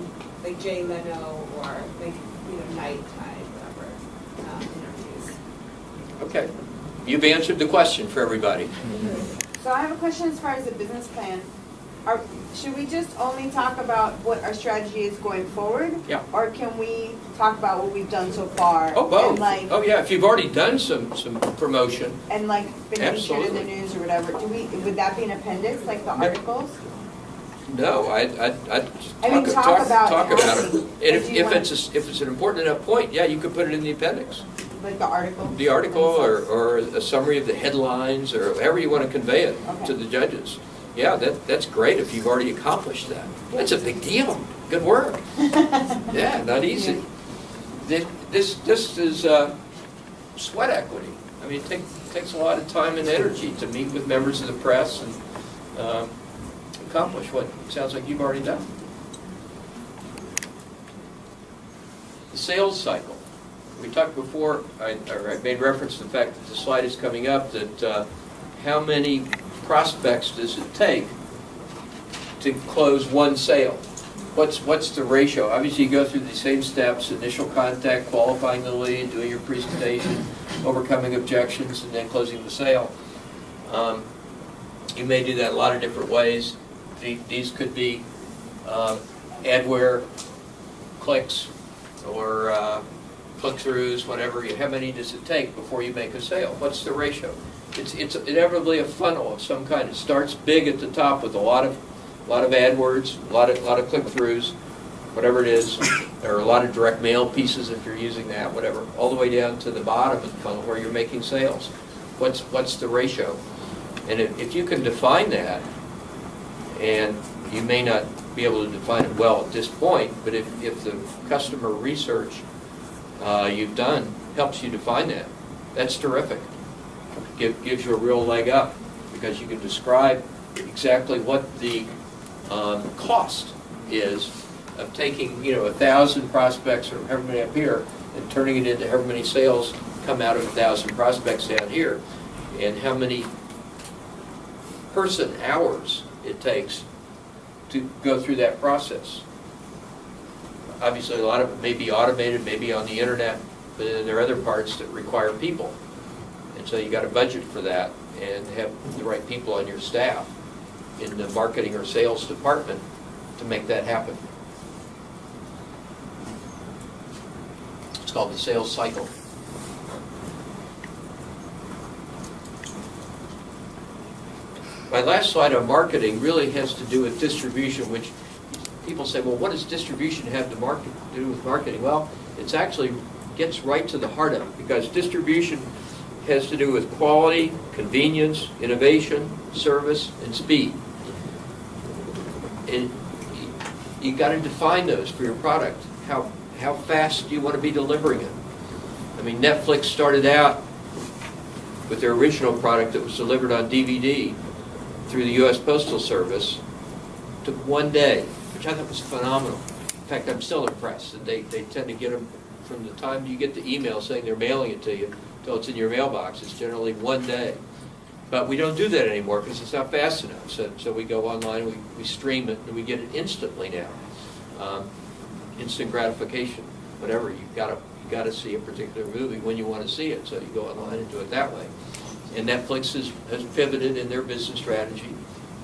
like Jay Leno or like, nighttime, whatever, interviews. Okay. You've answered the question for everybody. So I have a question as far as the business plan. Should we just only talk about what our strategy is going forward? Yeah. Or can we talk about what we've done so far? Oh, both. And like, Oh, yeah. If you've already done some promotion. and like been featured in the Absolutely. news or whatever, would that be an appendix, like the articles? No, I'd talk about it. And if you want- if it's an important enough point, yeah, you could put it in the appendix. Like the article? The article or a summary of the headlines or however you want to convey it to the judges. Yeah, that's great if you've already accomplished that. That's a big deal. Good work. Yeah, not easy. This is sweat equity. I mean, it takes a lot of time and energy to meet with members of the press and accomplish what sounds like you've already done. The sales cycle. We talked before, I made reference to the fact that the slide is coming up, that how many prospects does it take to close one sale? What's the ratio? Obviously, you go through the same steps: initial contact, qualifying the lead, doing your presentation, overcoming objections, and then closing the sale. You may do that a lot of different ways. These could be AdWare clicks or click-throughs, whatever. How many does it take before you make a sale? What's the ratio? It's inevitably a funnel of some kind. It starts big at the top with a lot of AdWords, a lot of click-throughs, whatever it is, or a lot of direct mail pieces if you're using that, whatever, all the way down to the bottom of the funnel where you're making sales. What's the ratio? And if you can define that, and you may not be able to define it well at this point, but if the customer research you've done helps you define that, that's terrific. Gives you a real leg up because you can describe exactly what the cost is of taking 1,000 prospects or however many up here and turning it into however many sales come out of 1,000 prospects down here, and how many person hours it takes to go through that process. Obviously, a lot of it may be automated, maybe on the internet, but then there are other parts that require people. And so you got to budget for that and have the right people on your staff in the marketing or sales department to make that happen. It's called the sales cycle. My last slide on marketing really has to do with distribution, which people say, well, what does distribution have to do with marketing? Well, it's actually gets right to the heart of it, because distribution has to do with quality, convenience, innovation, service, and speed. And you got to define those for your product. How fast do you want to be delivering it? I mean, Netflix started out with their original product that was delivered on DVD through the U.S. Postal Service. Took one day, which I thought was phenomenal. In fact, I'm still impressed that they tend to get them from the time you get the email saying they're mailing it to you until it's in your mailbox. It's generally one day. But we don't do that anymore because it's not fast enough. So we go online, we stream it, and we get it instantly now. Instant gratification, whatever. You've got to see a particular movie when you want to see it, so you go online and do it that way. And Netflix has pivoted in their business strategy,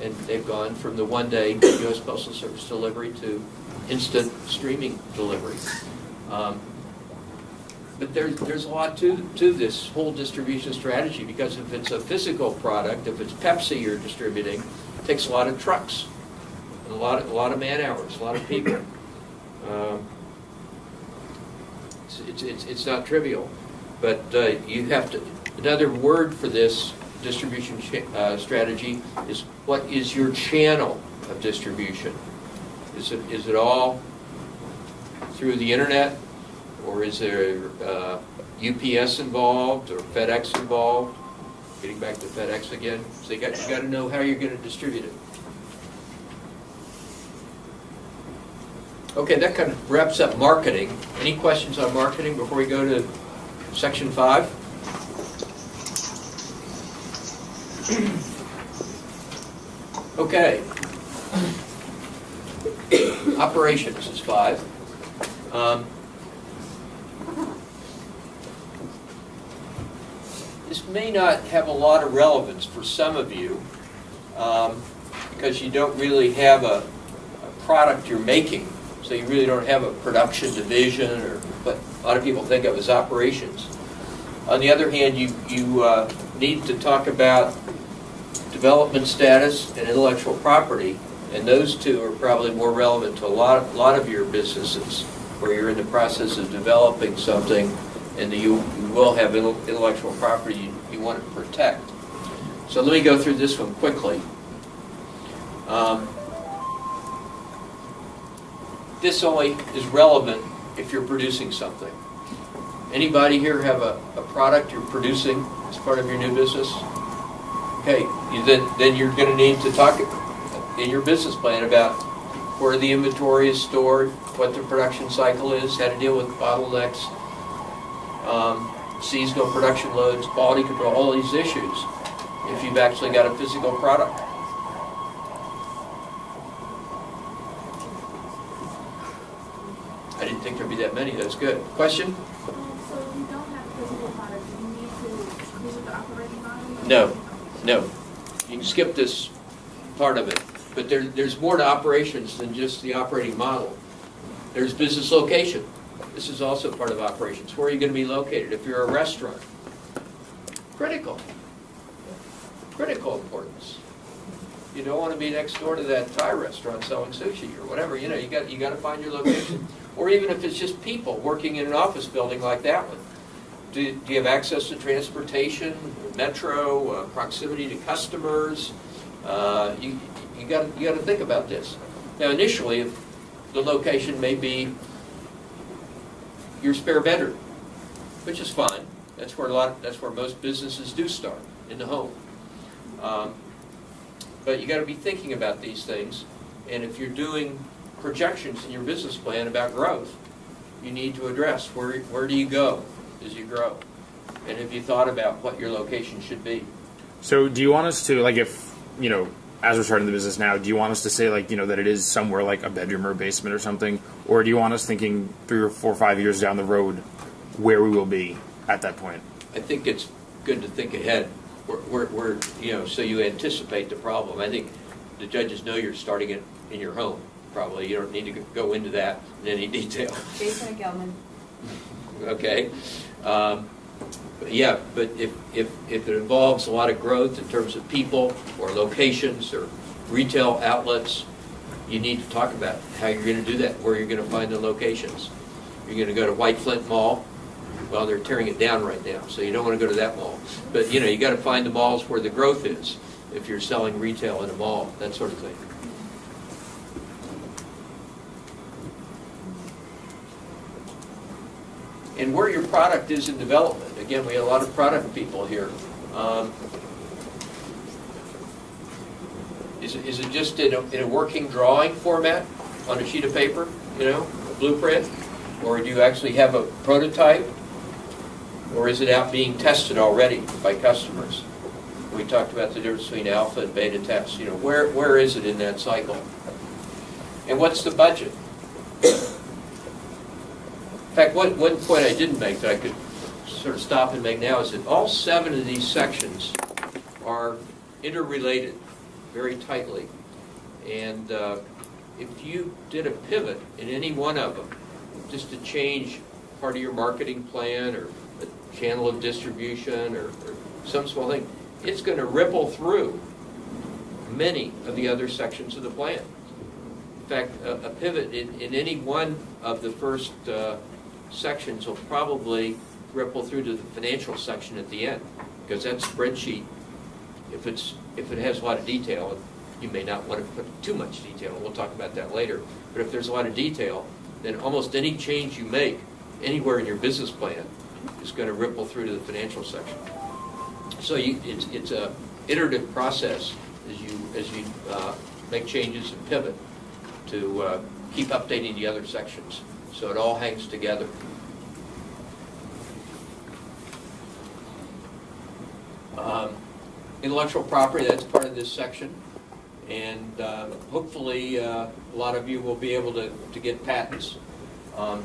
and they've gone from the one-day U.S. Postal Service delivery to instant streaming delivery. But there's a lot to this whole distribution strategy, because if it's a physical product, if it's Pepsi you're distributing, it takes a lot of trucks, and a lot of man hours, a lot of people. It's not trivial, but you have to. Another word for this distribution strategy is, what is your channel of distribution? Is it all through the internet, or is there UPS involved or FedEx involved? Getting back to FedEx again, so you got to know how you're going to distribute it. Okay, that kind of wraps up marketing. Any questions on marketing before we go to section 5? Okay. Operations is 5. This may not have a lot of relevance for some of you because you don't really have a product you're making. So you really don't have a production division or what a lot of people think of as operations. On the other hand, you need to talk about development status and intellectual property, and those two are probably more relevant to a lot of your businesses where you're in the process of developing something and you will have intellectual property you want to protect. So let me go through this one quickly. This only is relevant if you're producing something. Anybody here have a product you're producing as part of your new business? Okay, then you're going to need to talk in your business plan about where the inventory is stored, what the production cycle is, how to deal with bottlenecks, seasonal production loads, quality control, all these issues if you've actually got a physical product. I didn't think there'd be that many. That's good. Question? So if you don't have physical products, do you need to visit the operating model? No. You can skip this part of it. But there's more to operations than just the operating model. There's business location. This is also part of operations. Where are you going to be located? If you're a restaurant, critical importance. You don't want to be next door to that Thai restaurant selling sushi or whatever. You know, you got to find your location. Or even if it's just people working in an office building like that one. Do you have access to transportation, metro, proximity to customers? You got to think about this. Now, initially, the location may be your spare bedroom, which is fine. That's where most businesses do start, in the home. But you got to be thinking about these things, and if you're doing projections in your business plan about growth, you need to address where do you go as you grow, and have you thought about what your location should be? So, do you want us to, like, if as we're starting the business now, do you want us to say, like, that it is somewhere like a bedroom or a basement or something, or do you want us thinking 3 or 4 or 5 years down the road where we will be at that point? I think it's good to think ahead. So you anticipate the problem. I think the judges know you're starting it in your home. Probably you don't need to go into that in any detail. Basement Gelman. Okay. But if it involves a lot of growth in terms of people or locations or retail outlets, you need to talk about how you're going to do that, where you're going to find the locations. You're going to go to White Flint Mall. Well, they're tearing it down right now, so you don't want to go to that mall. But you got to find the malls where the growth is if you're selling retail in a mall, that sort of thing. And where your product is in development. Again, we have a lot of product people here. Is it just in a working drawing format on a sheet of paper, a blueprint? Or do you actually have a prototype? Or is it out being tested already by customers? We talked about the difference between alpha and beta tests. Where is it in that cycle? And what's the budget? In fact, one point I didn't make that I could sort of stop and make now is that all 7 of these sections are interrelated very tightly. And if you did a pivot in any one of them, just to change part of your marketing plan or a channel of distribution or some small thing, it's going to ripple through many of the other sections of the plan. In fact, a pivot in any one of the first sections will probably ripple through to the financial section at the end, because that spreadsheet, if it has a lot of detail, you may not want to put too much detail, we'll talk about that later, but if there's a lot of detail, then almost any change you make anywhere in your business plan is going to ripple through to the financial section. So it's a iterative process as you make changes and pivot to keep updating the other sections. So it all hangs together. Intellectual property, that's part of this section. And hopefully a lot of you will be able to get patents.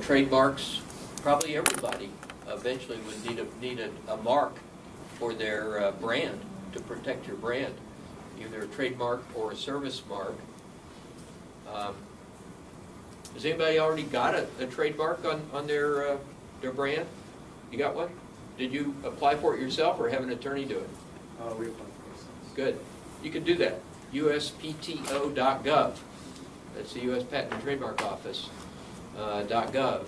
Trademarks, probably everybody eventually would need a mark for their brand to protect your brand, either a trademark or a service mark. Has anybody already got a trademark on their brand? You got one? Did you apply for it yourself or have an attorney do it? We applied for ourselves. Good. You can do that. USPTO.gov. That's the U.S. Patent and Trademark Office. .gov.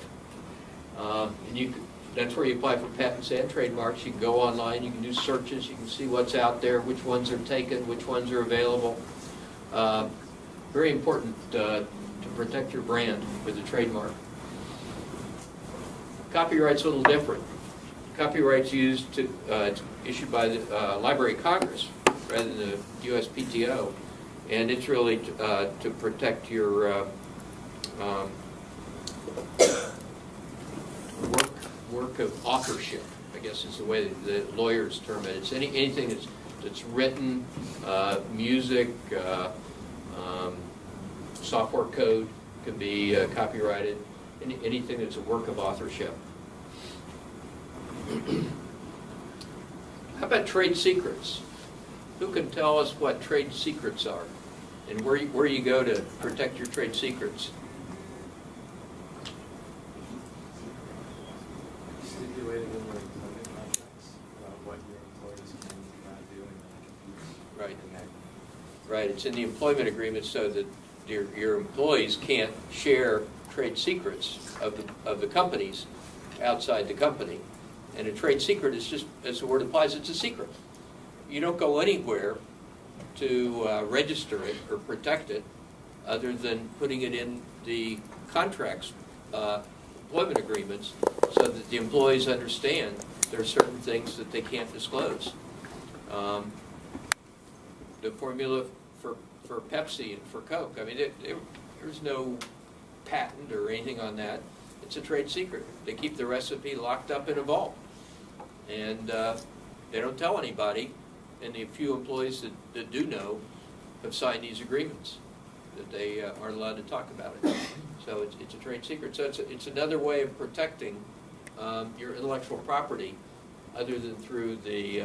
And that's where you apply for patents and trademarks. You can go online, you can do searches, you can see what's out there, which ones are taken, which ones are available. Very important to protect your brand with a trademark. Copyright's a little different. Copyright's used to issued by the Library of Congress rather than the USPTO, and it's really to protect your work of authorship, I guess is the way the lawyers term it. It's anything that's written, music, software code can be copyrighted. Anything that's a work of authorship. How about trade secrets? Who can tell us what trade secrets are and where you go to protect your trade secrets? Stipulating in your employment contracts about what your employees can and cannot do and Right. connect. Right, it's in the employment agreement so that your employees can't share trade secrets of the companies outside the company. And a trade secret is just, as the word implies, it's a secret. You don't go anywhere to register it or protect it other than putting it in the contracts, employment agreements, so that the employees understand there are certain things that they can't disclose. The formula for Pepsi and for Coke, I mean, there's no patent or anything on that. It's a trade secret. They keep the recipe locked up in a vault. And they don't tell anybody, and the few employees that do know have signed these agreements that they aren't allowed to talk about it. So it's a trade secret. So it's another way of protecting your intellectual property other than through the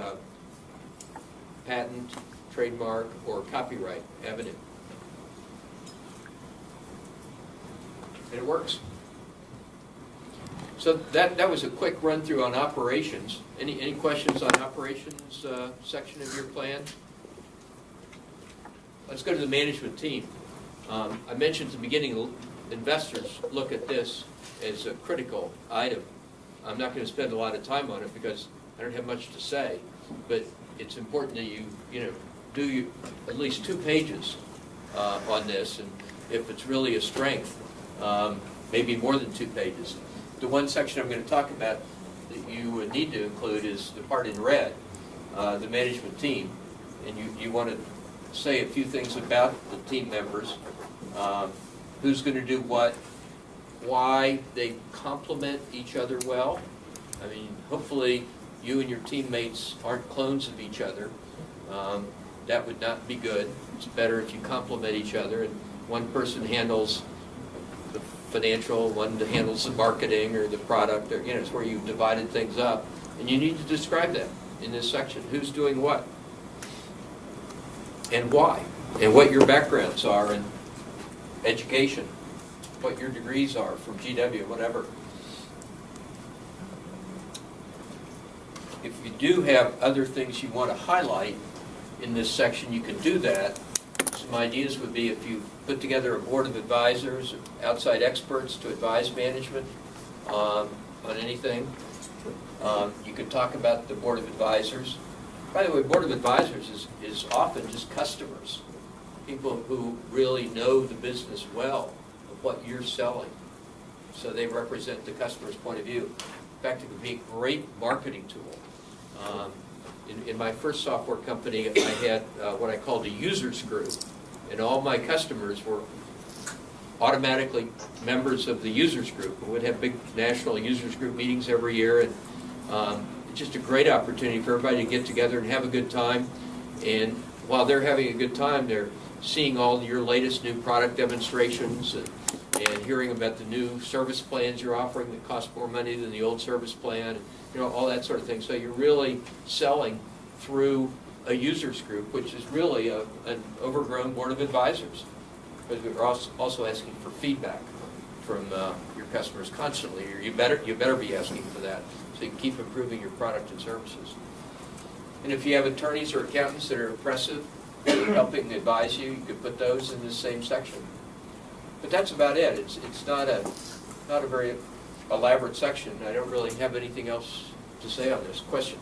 patent, trademark, or copyright avenue. And it works. So that was a quick run through on operations. Any questions on operations section of your plan? Let's go to the management team. I mentioned at the beginning, investors look at this as a critical item. I'm not going to spend a lot of time on it because I don't have much to say, but it's important that you do at least 2 pages on this, and if it's really a strength, maybe more than 2 pages. The one section I'm going to talk about that you would need to include is the part in red, the management team. And you want to say a few things about the team members, who's going to do what, why they complement each other well. I mean, hopefully you and your teammates aren't clones of each other. That would not be good. It's better if you complement each other and one person handles the financial, one handles the marketing or the product, or it's where you've divided things up, and you need to describe that in this section. Who's doing what, and why, and what your backgrounds are in education, what your degrees are from GW, whatever. If you do have other things you want to highlight in this section, you can do that. Some ideas would be if you put together a board of advisors, or outside experts to advise management on anything. You could talk about the board of advisors. By the way, board of advisors is often just customers, people who really know the business well of what you're selling. So they represent the customer's point of view. In fact, it could be a great marketing tool. In my first software company, I had what I called a users group, and all my customers were automatically members of the users group. We would have big national users group meetings every year, and it's just a great opportunity for everybody to get together and have a good time. And while they're having a good time, they're seeing all your latest new product demonstrations and hearing about the new service plans you're offering that cost more money than the old service plan, you know, all that sort of thing. So you're really selling through a users group, which is really an overgrown board of advisors. Because we're also asking for feedback from your customers constantly. You better be asking for that so you can keep improving your product and services. And if you have attorneys or accountants that are impressive, helping advise you, you could put those in the same section. But that's about it. It's not a very elaborate section. I don't really have anything else to say on this. Question?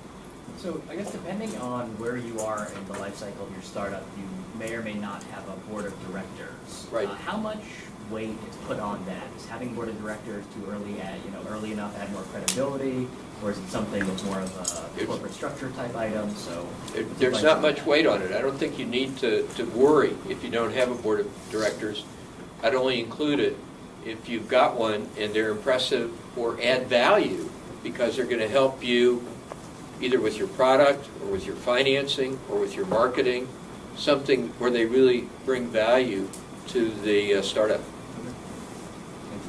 So I guess depending on where you are in the life cycle of your startup, you may or may not have a board of directors. Right. How much weight is put on that? Is having a board of directors too early early enough to add more credibility, or is it something that's more of a corporate structure type item? So there's not much weight on it. I don't think you need to worry if you don't have a board of directors. I'd only include it if you've got one and they're impressive or add value because they're going to help you either with your product or with your financing or with your marketing, something where they really bring value to the startup.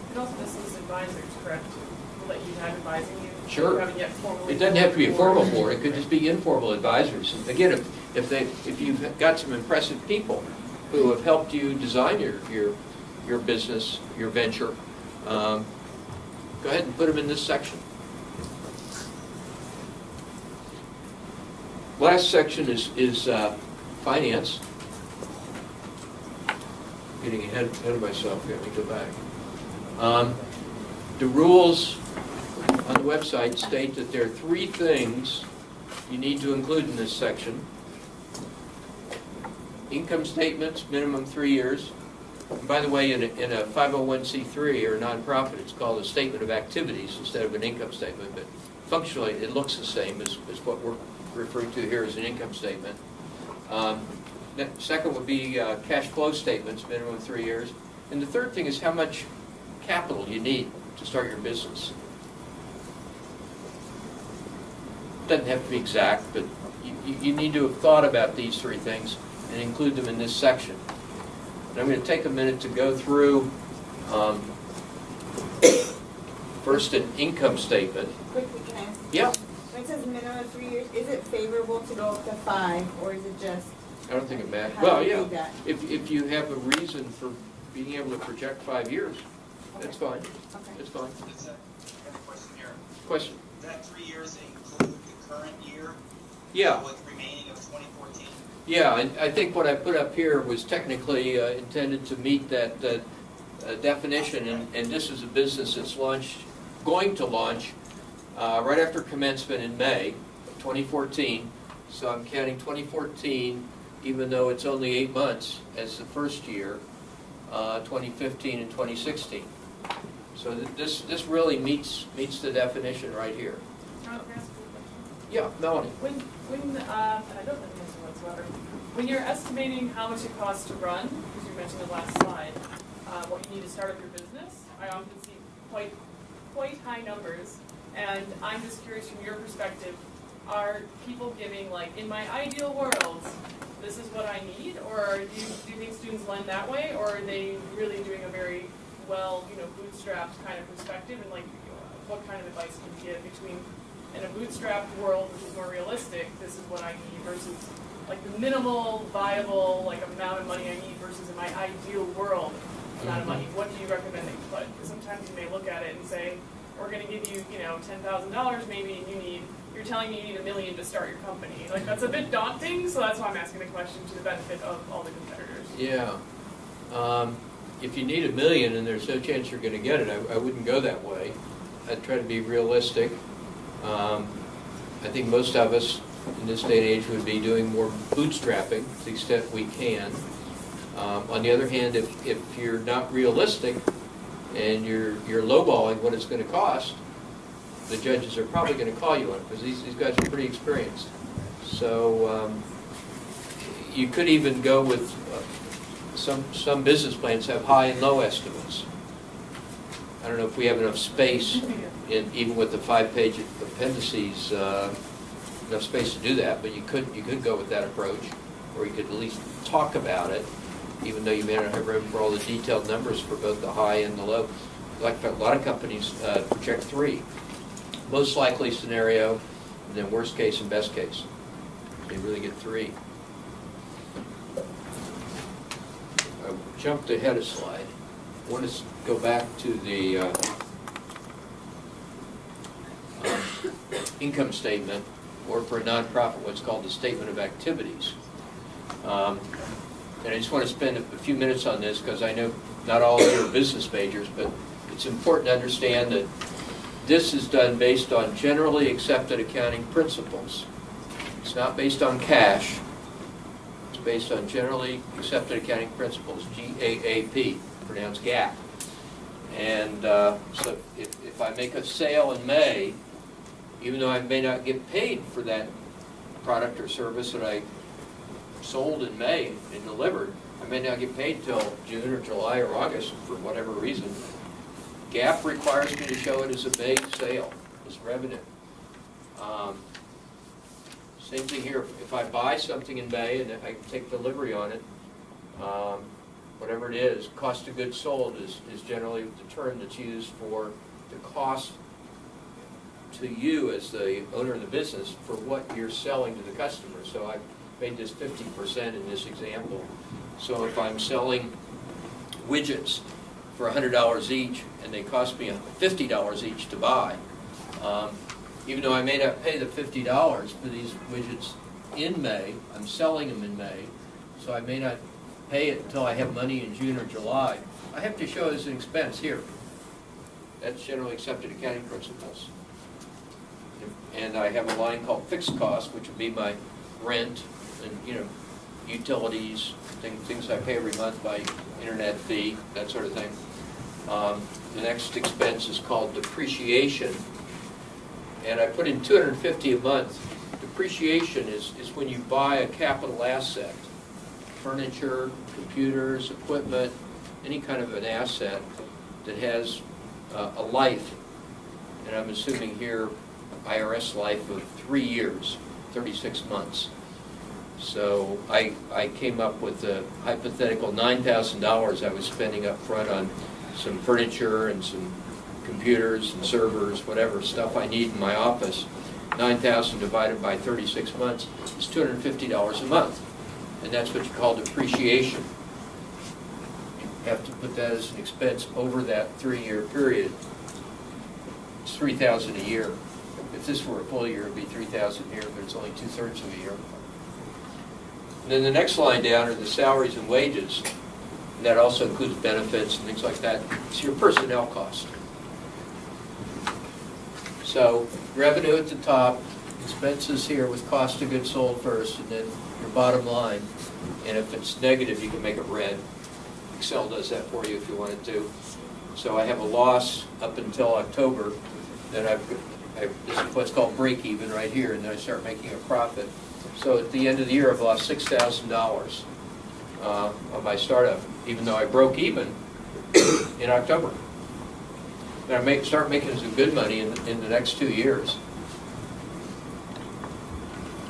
And also this is advisors, correct? We'll let you have advising you. Sure. You haven't yet formally. It doesn't have to be a formal board. It could just be informal advisors. Again, if you've got some impressive people who have helped you design your business, your venture, go ahead and put them in this section. Last section is finance. Getting ahead of myself. Let me go back. The rules on the website state that there are 3 things you need to include in this section. Income statements, minimum 3 years. And by the way, in a 501c3 or a nonprofit, it's called a statement of activities instead of an income statement, but functionally it looks the same as what we're referring to here as an income statement. Second would be cash flow statements, minimum 3 years. And the third thing is how much capital you need to start your business. Doesn't have to be exact, but you need to have thought about these 3 things and include them in this section. And I'm going to take a minute to go through first an income statement. Quickly, can I ask? Yeah. When it says minimum 3 years, is it favorable to go up to 5, or is it just? I don't think it matters. How Well, do you yeah. do that? If you have a reason for being able to project 5 years, that's fine. Okay. That's fine. It's I have a question here. Question? Does that 3 years include the current year? Yeah. What's remaining of 2014? Yeah, and I think what I put up here was technically intended to meet that definition, and this is a business that's going to launch right after commencement in May of 2014. So I'm counting 2014, even though it's only 8 months, as the first year, 2015 and 2016. So this really meets the definition right here. Yeah, Melanie. When I don't know the answer whatsoever. When you're estimating how much it costs to run, because you mentioned the last slide, what you need to start up your business, I often see quite high numbers, and I'm just curious from your perspective, are people giving, like, in my ideal world, this is what I need, or do you think students lend that way, or are they really doing a very well, bootstrapped kind of perspective, and like, what kind of advice can you give between in a bootstrapped world, which is more realistic, this is what I need, versus like the minimal viable amount of money I need versus in my ideal world amount of money. What do you recommend that you put? Because sometimes you may look at it and say, we're going to give you, $10,000 maybe, and you're telling me you need $1 million to start your company. Like, that's a bit daunting, so that's why I'm asking the question to the benefit of all the competitors. Yeah. If you need $1 million and there's no chance you're going to get it, I wouldn't go that way. I'd try to be realistic. I think most of us in this day and age would be doing more bootstrapping to the extent we can. On the other hand, if you're not realistic and you're lowballing what it's going to cost, the judges are probably going to call you on it because these guys are pretty experienced. So you could even go with some business plans have high and low estimates. I don't know if we have enough space, even with the 5-page appendices, enough space to do that, but you could go with that approach, or you could at least talk about it, even though you may not have room for all the detailed numbers for both the high and the low. Like a lot of companies project 3. Most likely scenario, and then worst case and best case. They really get 3. I jumped ahead a slide. I want to go back to the income statement, or for a nonprofit, what's called the statement of activities. And I just want to spend a few minutes on this because I know not all of you are business majors, but it's important to understand that this is done based on generally accepted accounting principles. It's not based on cash. It's based on generally accepted accounting principles, GAAP, pronounced GAAP. And so if I make a sale in May, even though I may not get paid for that product or service that I sold in May and delivered, I may not get paid till June or July or August for whatever reason. GAAP requires me to show it as a May sale, as revenue. Same thing here. If I buy something in May and I take delivery on it, whatever it is, cost of goods sold is generally the term that's used for the cost to you as the owner of the business for what you're selling to the customer. So I made this 50% in this example. So if I'm selling widgets for $100 each and they cost me $50 each to buy, even though I may not pay the $50 for these widgets in May, I'm selling them in May, so I may not pay it until I have money in June or July. I have to show it as an expense here. That's generally accepted accounting principles. And I have a line called fixed cost, which would be my rent and utilities, things I pay every month by internet fee, that sort of thing. The next expense is called depreciation, and I put in $250 a month. Depreciation is when you buy a capital asset, furniture, computers, equipment, any kind of an asset that has a life, and I'm assuming here IRS life of 3 years, 36 months. So I came up with a hypothetical $9,000 I was spending up front on some furniture and some computers and servers, whatever stuff I need in my office. 9,000 divided by 36 months is $250 a month. And that's what you call depreciation. You have to put that as an expense over that 3-year period. It's $3,000 a year. If this were a full year, it would be $3,000 a year, but it's only 2/3 of a year. And then the next line down are the salaries and wages. And that also includes benefits and things like that. It's your personnel cost. So revenue at the top, expenses here with cost of goods sold first, and then your bottom line. And if it's negative, you can make it red. Excel does that for you if you wanted to. So I have a loss up until October. Then this is what's called break even right here, and then I start making a profit. So at the end of the year, I've lost $6,000 on my startup, even though I broke even in October. And I start making some good money in the next 2 years.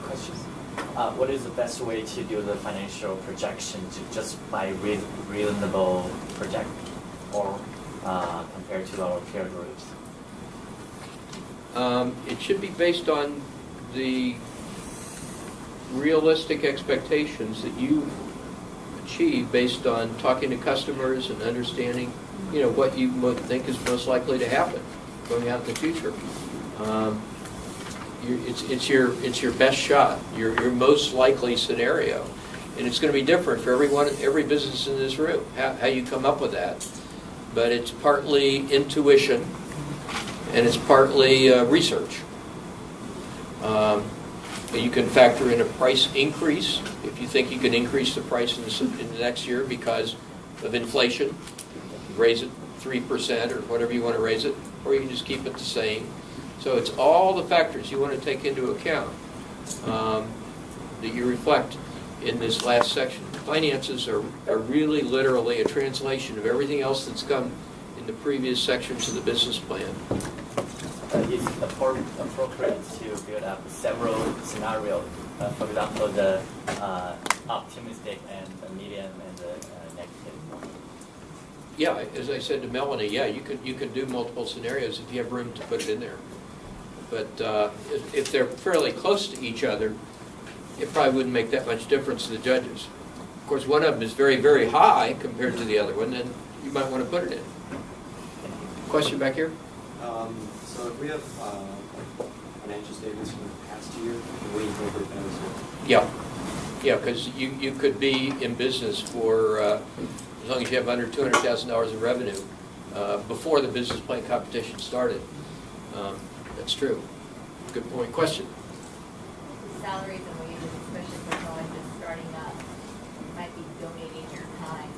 Questions? What is the best way to do the financial projection? Just by reasonable project, or compared to our peer groups? It should be based on the realistic expectations that you achieve based on talking to customers and understanding, what you think is most likely to happen going out in the future. It's your best shot, your most likely scenario, and it's going to be different for every business in this room. How you come up with that, but it's partly intuition, and it's partly research. You can factor in a price increase if you think you can increase the price in the next year because of inflation. Raise it 3% or whatever you want to raise it, or you can just keep it the same. So it's all the factors you want to take into account that you reflect. in this last section. Finances are really literally a translation of everything else that's come in the previous sections of the business plan. It's appropriate to build up several scenarios. For example, the optimistic and the medium and the negative. Yeah, as I said to Melanie, yeah, you could do multiple scenarios if you have room to put it in there. But if they're fairly close to each other, it probably wouldn't make that much difference to the judges. Of course, one of them is very, very high compared to the other one, then you might want to put it in. Question back here? So if we have financial statements from the past year, can we incorporate those? Yeah. Yeah, because you could be in business for, as long as you have under $200,000 in revenue, before the business plan competition started. That's true. Good point. Question? Salaries and wages, especially for someone just starting up, you might be donating your time.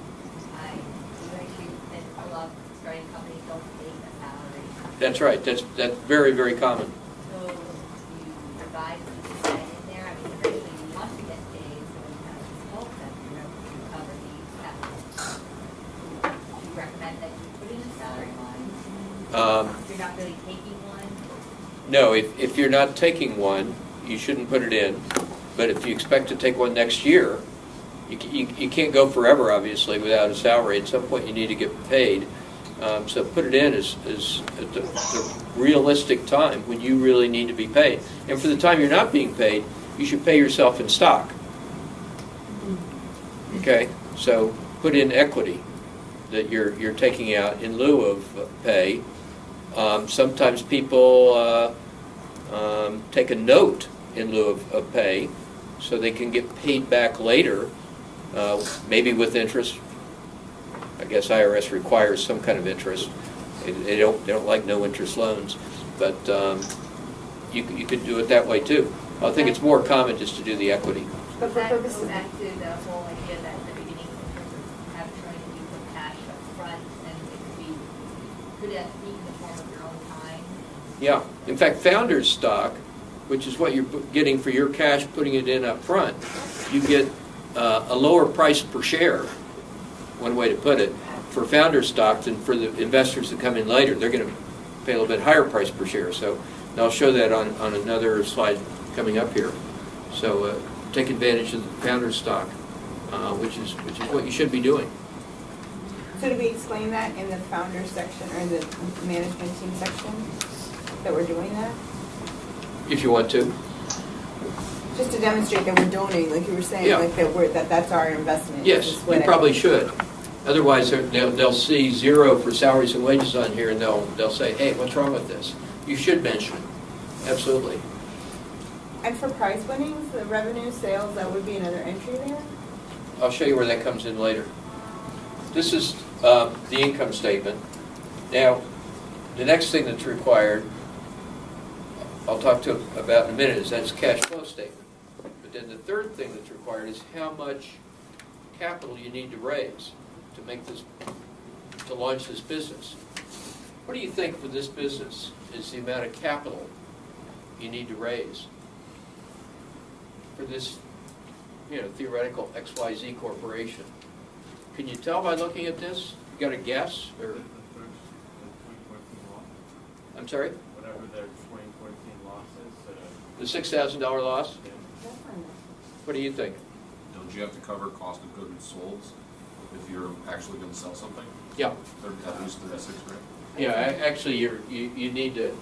A lot of starting companies don't pay a salary. That's right. That's very, very common. So you revise that in there. I mean, eventually you want to get paid, so you kind of just hope that you're able to cover these taxes. Do you recommend that you put in a salary line? If you're not really taking one? No, if you're not taking one, you shouldn't put it in. But if you expect to take one next year, you can't go forever, obviously, without a salary. At some point, you need to get paid. So put it in as at the realistic time when you really need to be paid. And for the time you're not being paid, you should pay yourself in stock. Okay? So put in equity that you're taking out in lieu of pay. Sometimes people take a note in lieu of pay so they can get paid back later, maybe with interest. I guess IRS requires some kind of interest. They don't like no interest loans, but you could do it that way too. I think it's more common just to do the equity. But that goes back to the whole idea that at the beginning, in terms of having you put cash up front, and it could be in the form of your own time. Yeah. In fact, founder's stock, which is what you're getting for your cash, putting it in up front, you get a lower price per share, one way to put it, for founder stock than for the investors that come in later. They're going to pay a little bit higher price per share. So I'll show that on another slide coming up here. So take advantage of the founder stock, which is what you should be doing. So did we explain that in the founder section or in the management team section that we're doing that? If you want to. Just to demonstrate that we're donating, like you were saying, Yeah. like that's our investment. Yes, you probably should. Otherwise, they'll see 0 for salaries and wages on here, and they'll say, "Hey, what's wrong with this?" You should mention it. Absolutely. And for prize winnings, the revenue, sales, that would be another entry there? I'll show you where that comes in later. This is the income statement. Now, the next thing that's required, I'll talk about in a minute, is that's cash flow statement. But then the third thing that's required is how much capital you need to raise to make this, to launch this business. What do you think for this business is the amount of capital you need to raise for this, theoretical XYZ corporation? Can you tell by looking at this? You got a guess? Or I'm sorry? Whatever their 2014 loss is. The $6,000 loss? Yeah. What do you think? Don't you have to cover cost of goods sold if you're actually going to sell something? Yeah. At least 36 grand. Yeah, actually, you need to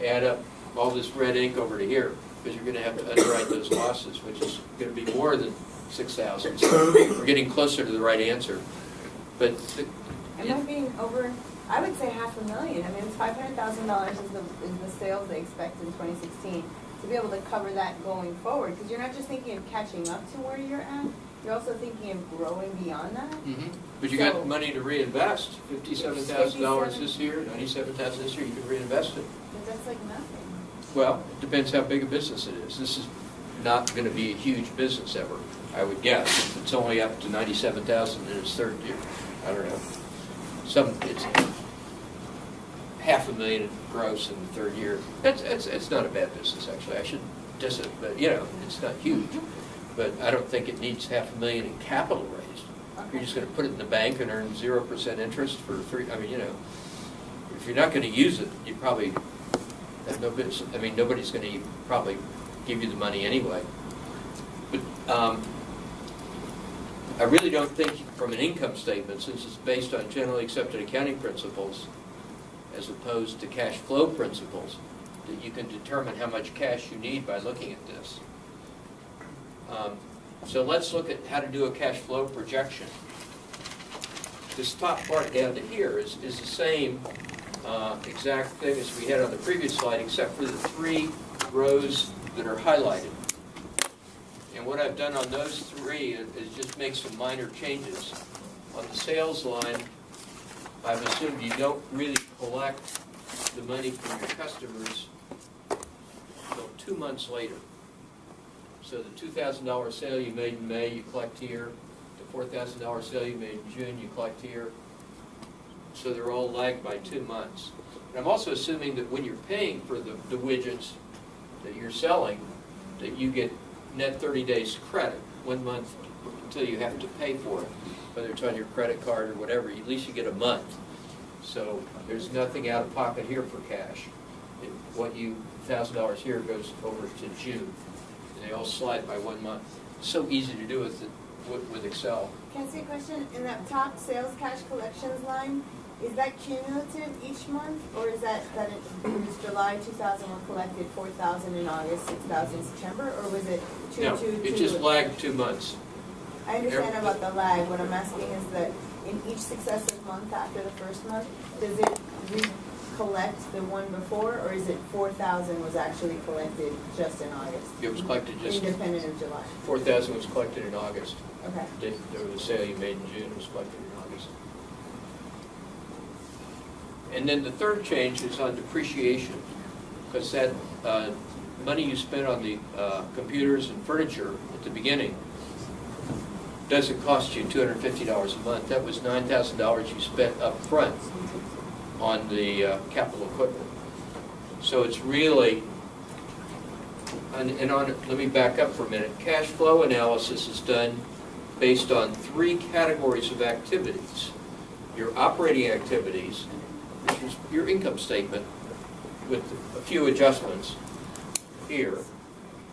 add up all this red ink over to here, because you're going to have to underwrite those losses, which is going to be more than 6,000. So we're getting closer to the right answer. But Am I being over? I would say $500,000. I mean, it's $500,000 is the sales they expect in 2016. To be able to cover that going forward, because you're not just thinking of catching up to where you're at, you're also thinking of growing beyond that. Mm-hmm. But you got money to reinvest. $57,000 this year, $97,000 this year. You can reinvest it. But that's like nothing. Well, it depends how big a business it is. This is not going to be a huge business ever, I would guess. If it's only up to $97,000 in its third year, I don't know. It's $500,000 gross in the third year. It's not a bad business, actually. I should diss it, but it's not huge. but I don't think it needs $500,000 in capital raised. You're just going to put it in the bank and earn 0% interest for I mean, you know, if you're not going to use it, you probably have no business. I mean, nobody's going to probably give you the money anyway. But I really don't think from an income statement, since it's based on generally accepted accounting principles as opposed to cash flow principles, that you can determine how much cash you need by looking at this. So let's look at how to do a cash flow projection. This top part down to here is the same exact thing as we had on the previous slide, except for the 3 rows that are highlighted. And what I've done on those 3 is just make some minor changes. On the sales line, I've assumed you don't really collect the money from your customers until 2 months later. So the $2,000 sale you made in May, you collect here. The $4,000 sale you made in June, you collect here. So they're all lagged by 2 months. And I'm also assuming that when you're paying for the widgets that you're selling, that you get net 30 days credit, 1 month until you have to pay for it, whether it's on your credit card or whatever. At least you get a month. So there's nothing out of pocket here for cash. What you $1,000 here goes over to June. And they all slide by 1 month. So easy to do with Excel. Can I say a question? In that top sales cash collections line, is that cumulative each month, or is that it was July 2000 were collected, 4,000 in August, 6,000 in September, or was it two? No, it just lagged 2 months. I understand about the lag. What I'm asking is that in each successive month after the first month, does it recollect the one before, or is it 4,000 was actually collected just in August? It was collected just independent of July. 4,000 was collected in August. Okay. There was a sale you made in June, was collected in August. And then the third change is on depreciation, because that money you spent on the computers and furniture at the beginning doesn't cost you $250 a month. That was $9,000 you spent up front on the capital equipment. So it's really, let me back up for a minute. Cash flow analysis is done based on 3 categories of activities. Your operating activities, which is your income statement with a few adjustments here.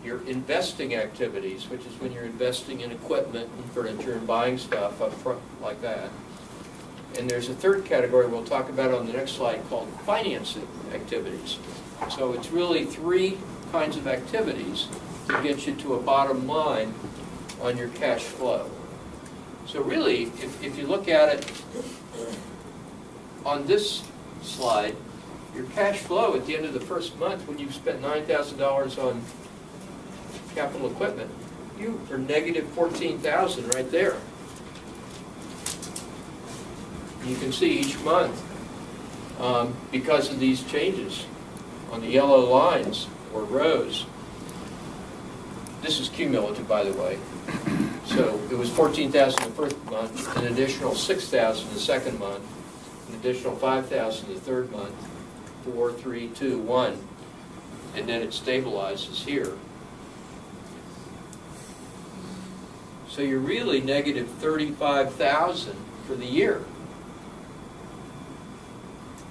Your investing activities, which is when you're investing in equipment and furniture and buying stuff up front like that. And there's a third category we'll talk about on the next slide called financing activities. So it's really 3 kinds of activities to get you to a bottom line on your cash flow. So really, if you look at it on this slide, your cash flow at the end of the first month, when you've spent $9,000 on capital equipment, you are negative $14,000 right there. You can see each month, because of these changes on the yellow lines or rows. This is cumulative, by the way. So it was $14,000 the first month, an additional $6,000 the second month, an additional $5,000 the third month, 4, 3, 2, 1, and then it stabilizes here. So you're really negative $35,000 for the year.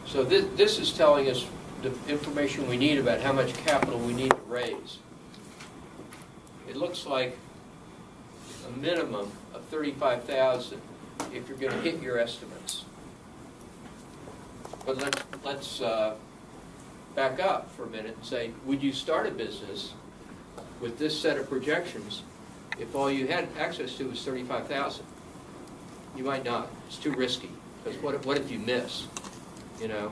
So this is telling us the information we need about how much capital we need to raise. It looks like a minimum of $35,000 if you're going to hit your estimates. But let's back up for a minute and say, would you start a business with this set of projections if all you had access to was $35,000? You might not. It's too risky. Because what if you miss? You know,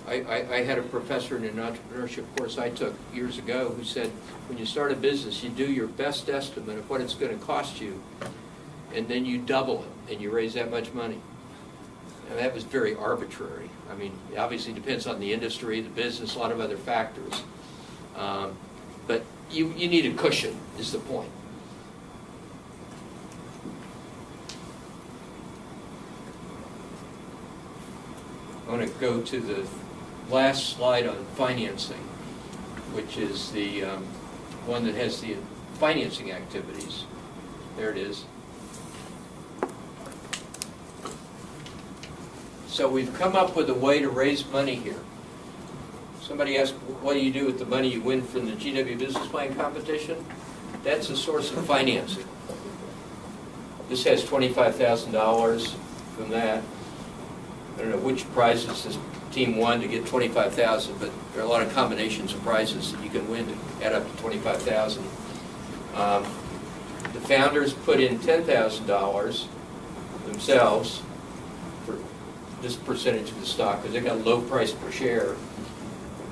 I had a professor in an entrepreneurship course I took years ago who said, when you start a business, you do your best estimate of what it's going to cost you, and then you double it, and you raise that much money. And that was very arbitrary. I mean, it obviously depends on the industry, the business, a lot of other factors. But you need a cushion, is the point. I want to go to the last slide on financing, which is the one that has the financing activities. There it is. So we've come up with a way to raise money here. Somebody asked, what do you do with the money you win from the GW Business Plan competition? That's a source of financing. This has $25,000 from that. I don't know which prizes this team won to get $25,000, but there are a lot of combinations of prizes that you can win to add up to $25,000. The founders put in $10,000 themselves for this percentage of the stock because they got a low price per share.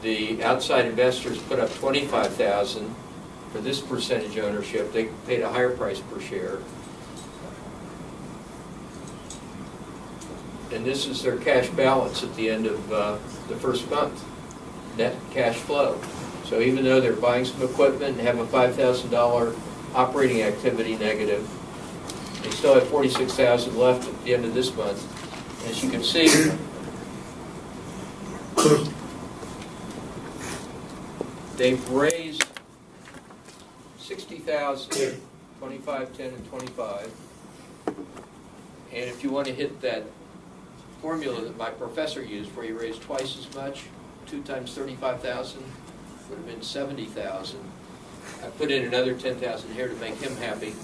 The outside investors put up $25,000 for this percentage ownership. They paid a higher price per share. And this is their cash balance at the end of the first month, net cash flow. So even though they're buying some equipment and have a $5,000 operating activity negative, they still have $46,000 left at the end of this month. As you can see, they've raised $60,000, 25, 10, and 25. And if you want to hit that formula that my professor used, where you raise twice as much, 2 times 35,000, would have been 70,000. I put in another 10,000 here to make him happy.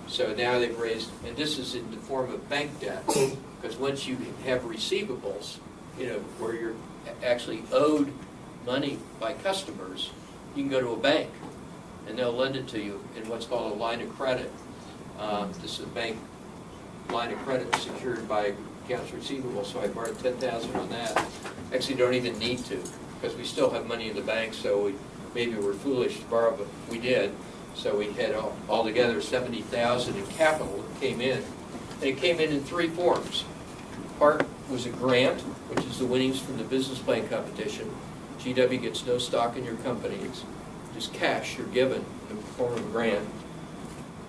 So now they've raised, and this is in the form of bank debt, because once you have receivables, you know, where you're actually owed money by customers, you can go to a bank, and they'll lend it to you in what's called a line of credit. This is a bank line of credit secured by accounts receivable, so I borrowed $10,000 on that. Actually, don't even need to, because we still have money in the bank, so maybe we're foolish to borrow, but we did. So we had altogether $70,000 in capital that came in. And it came in 3 forms. Part was a grant, which is the winnings from the business plan competition. GW gets no stock in your company. It's just cash you're given in the form of a grant.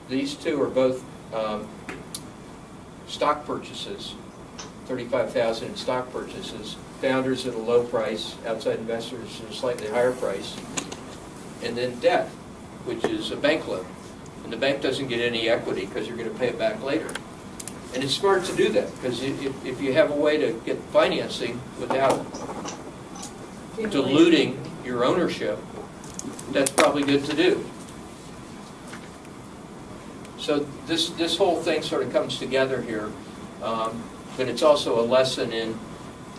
These 2 are both stock purchases, $35,000 in stock purchases. Founders at a low price, outside investors at a slightly higher price. And then debt, which is a bank loan. And the bank doesn't get any equity because you're going to pay it back later. And it's smart to do that, because if you have a way to get financing without diluting your ownership, that's probably good to do. So this whole thing sort of comes together here, but it's also a lesson in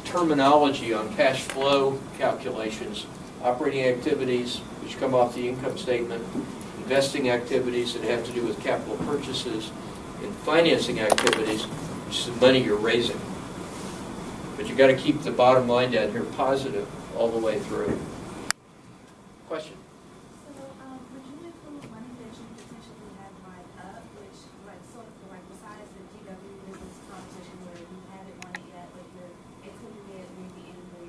terminology on cash flow calculations, operating activities, which come off the income statement, investing activities that have to do with capital purchases, and financing activities, which is the money you're raising. But you've got to keep the bottom line down here positive all the way through. Question? So, would you include money that you potentially have lined up, which, like, sort of, like, besides the GW business competition where you haven't won it yet, but you're including it maybe in the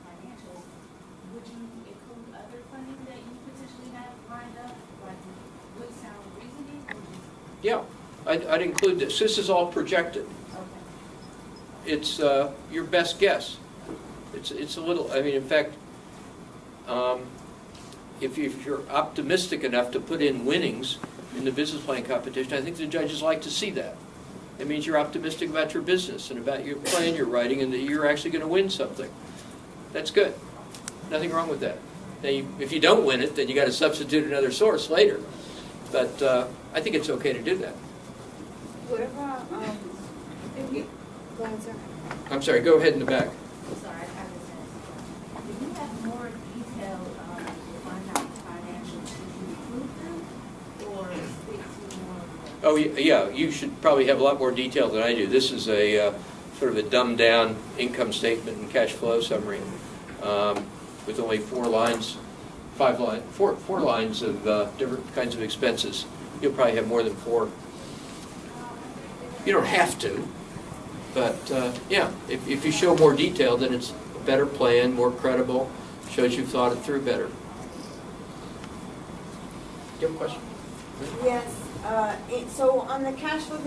financials, would you include other funding that you potentially have lined up, like, would sound reasonable, or just? Yeah, I'd include this. This is all projected. Okay. It's your best guess. It's a little, I mean, in fact, if you're optimistic enough to put in winnings in the business plan competition, I think the judges like to see that. It means you're optimistic about your business and about your plan you're writing, and that you're actually going to win something. That's good. Nothing wrong with that. Now, if you don't win it, then you got to substitute another source later. But I think it's okay to do that. What about, go ahead, sir. I'm sorry, go ahead in the back. Sorry, I have this answer. If you have more detailed financials, should you include them or stick to more? Oh, yeah, you should probably have a lot more detail than I do. This is a sort of a dumbed-down income statement and cash flow summary with only 4 lines, 5 lines, 4 lines of different kinds of expenses. You'll probably have more than 4. You don't have to, but yeah, if you show more detail, then it's a better plan, more credible, shows you've thought it through better. Do you have a question? Yes. So on the cash flow,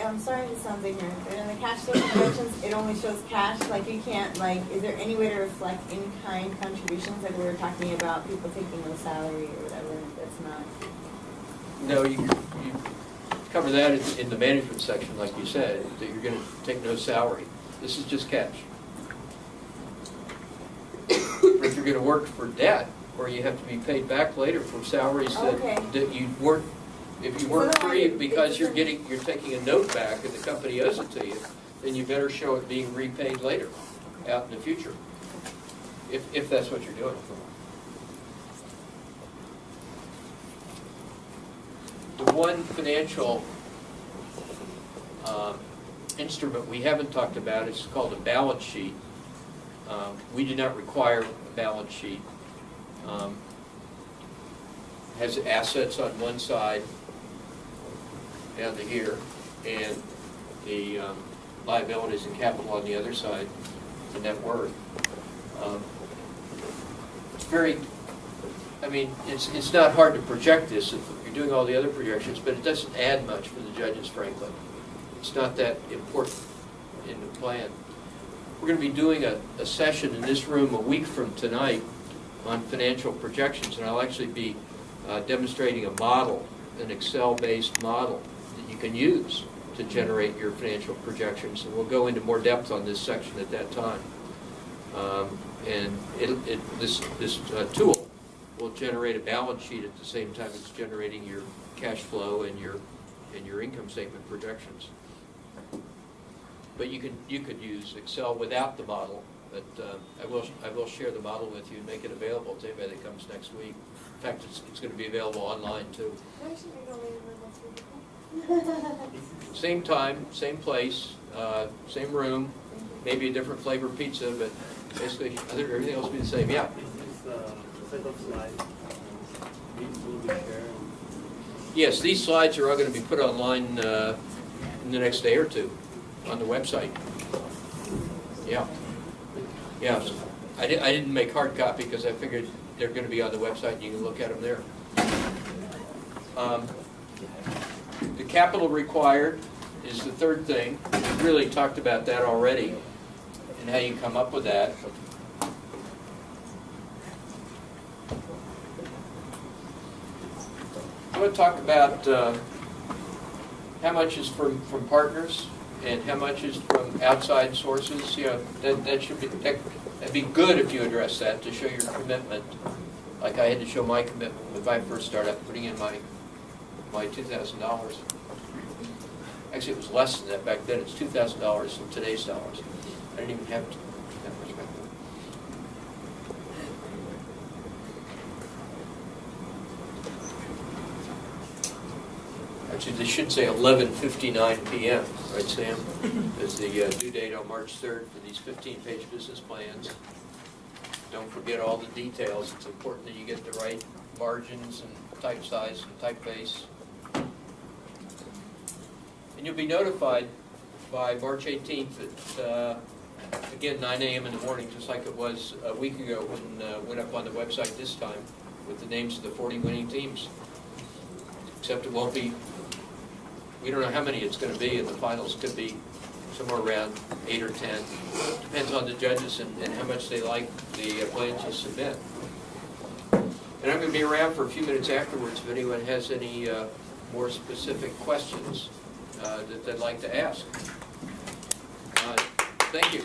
I'm sorry it sounds ignorant, but in the cash flow projections, it only shows cash. Like you can't, like, is there any way to reflect in-kind contributions? Like we were talking about people taking no salary or whatever. That's not. No, you cover that in the management section, like you said, that you're going to take no salary. This is just cash. But if you're going to work for debt, or you have to be paid back later for salaries that you weren't, if you weren't free because you're taking a note back and the company owes it to you, then you better show it being repaid later, out in the future, if that's what you're doing. The one financial instrument we haven't talked about is called a balance sheet. We do not require a balance sheet. Has assets on one side down to here, and the liabilities and capital on the other side, the net worth. It's very, I mean, it's not hard to project this if you're doing all the other projections, but it doesn't add much for the judges, frankly. It's not that important in the plan. We're going to be doing a session in this room a week from tonight on financial projections, and I'll actually be demonstrating a model, an Excel-based model that you can use to generate your financial projections, and we'll go into more depth on this section at that time. And this tool will generate a balance sheet at the same time it's generating your cash flow and your income statement projections. But you could use Excel without the model. But I will share the model with you and make it available to anybody that comes next week. In fact, it's going to be available online too. Same time, same place, same room, maybe a different flavor pizza, but basically everything else will be the same. Yeah. Yes, these slides are all going to be put online in the next day or two on the website. Yeah. Yeah. I didn't make hard copy because I figured they're going to be on the website and you can look at them there. The capital required is the third thing. We really talked about that already and how you come up with that. I want to talk about how much is from partners and how much is from outside sources. You know, that'd be good if you address that to show your commitment. Like I had to show my commitment when I first started putting in my $2,000. Actually, it was less than that back then. It's $2,000 in today's dollars. I didn't even have that much back then. Actually, they should say 11:59 p.m. Right, Sam? Is the due date on March 3rd for these 15-page business plans. Don't forget all the details. It's important that you get the right margins and type size and typeface. And you'll be notified by March 18th at, again, 9 a.m. in the morning, just like it was a week ago when it went up on the website this time with the names of the 40 winning teams. Except it won't be, we don't know how many it's going to be, and the finals could be somewhere around 8 or 10. Depends on the judges and how much they like the plans you submit. And I'm going to be around for a few minutes afterwards if anyone has any more specific questions that they'd like to ask. Thank you.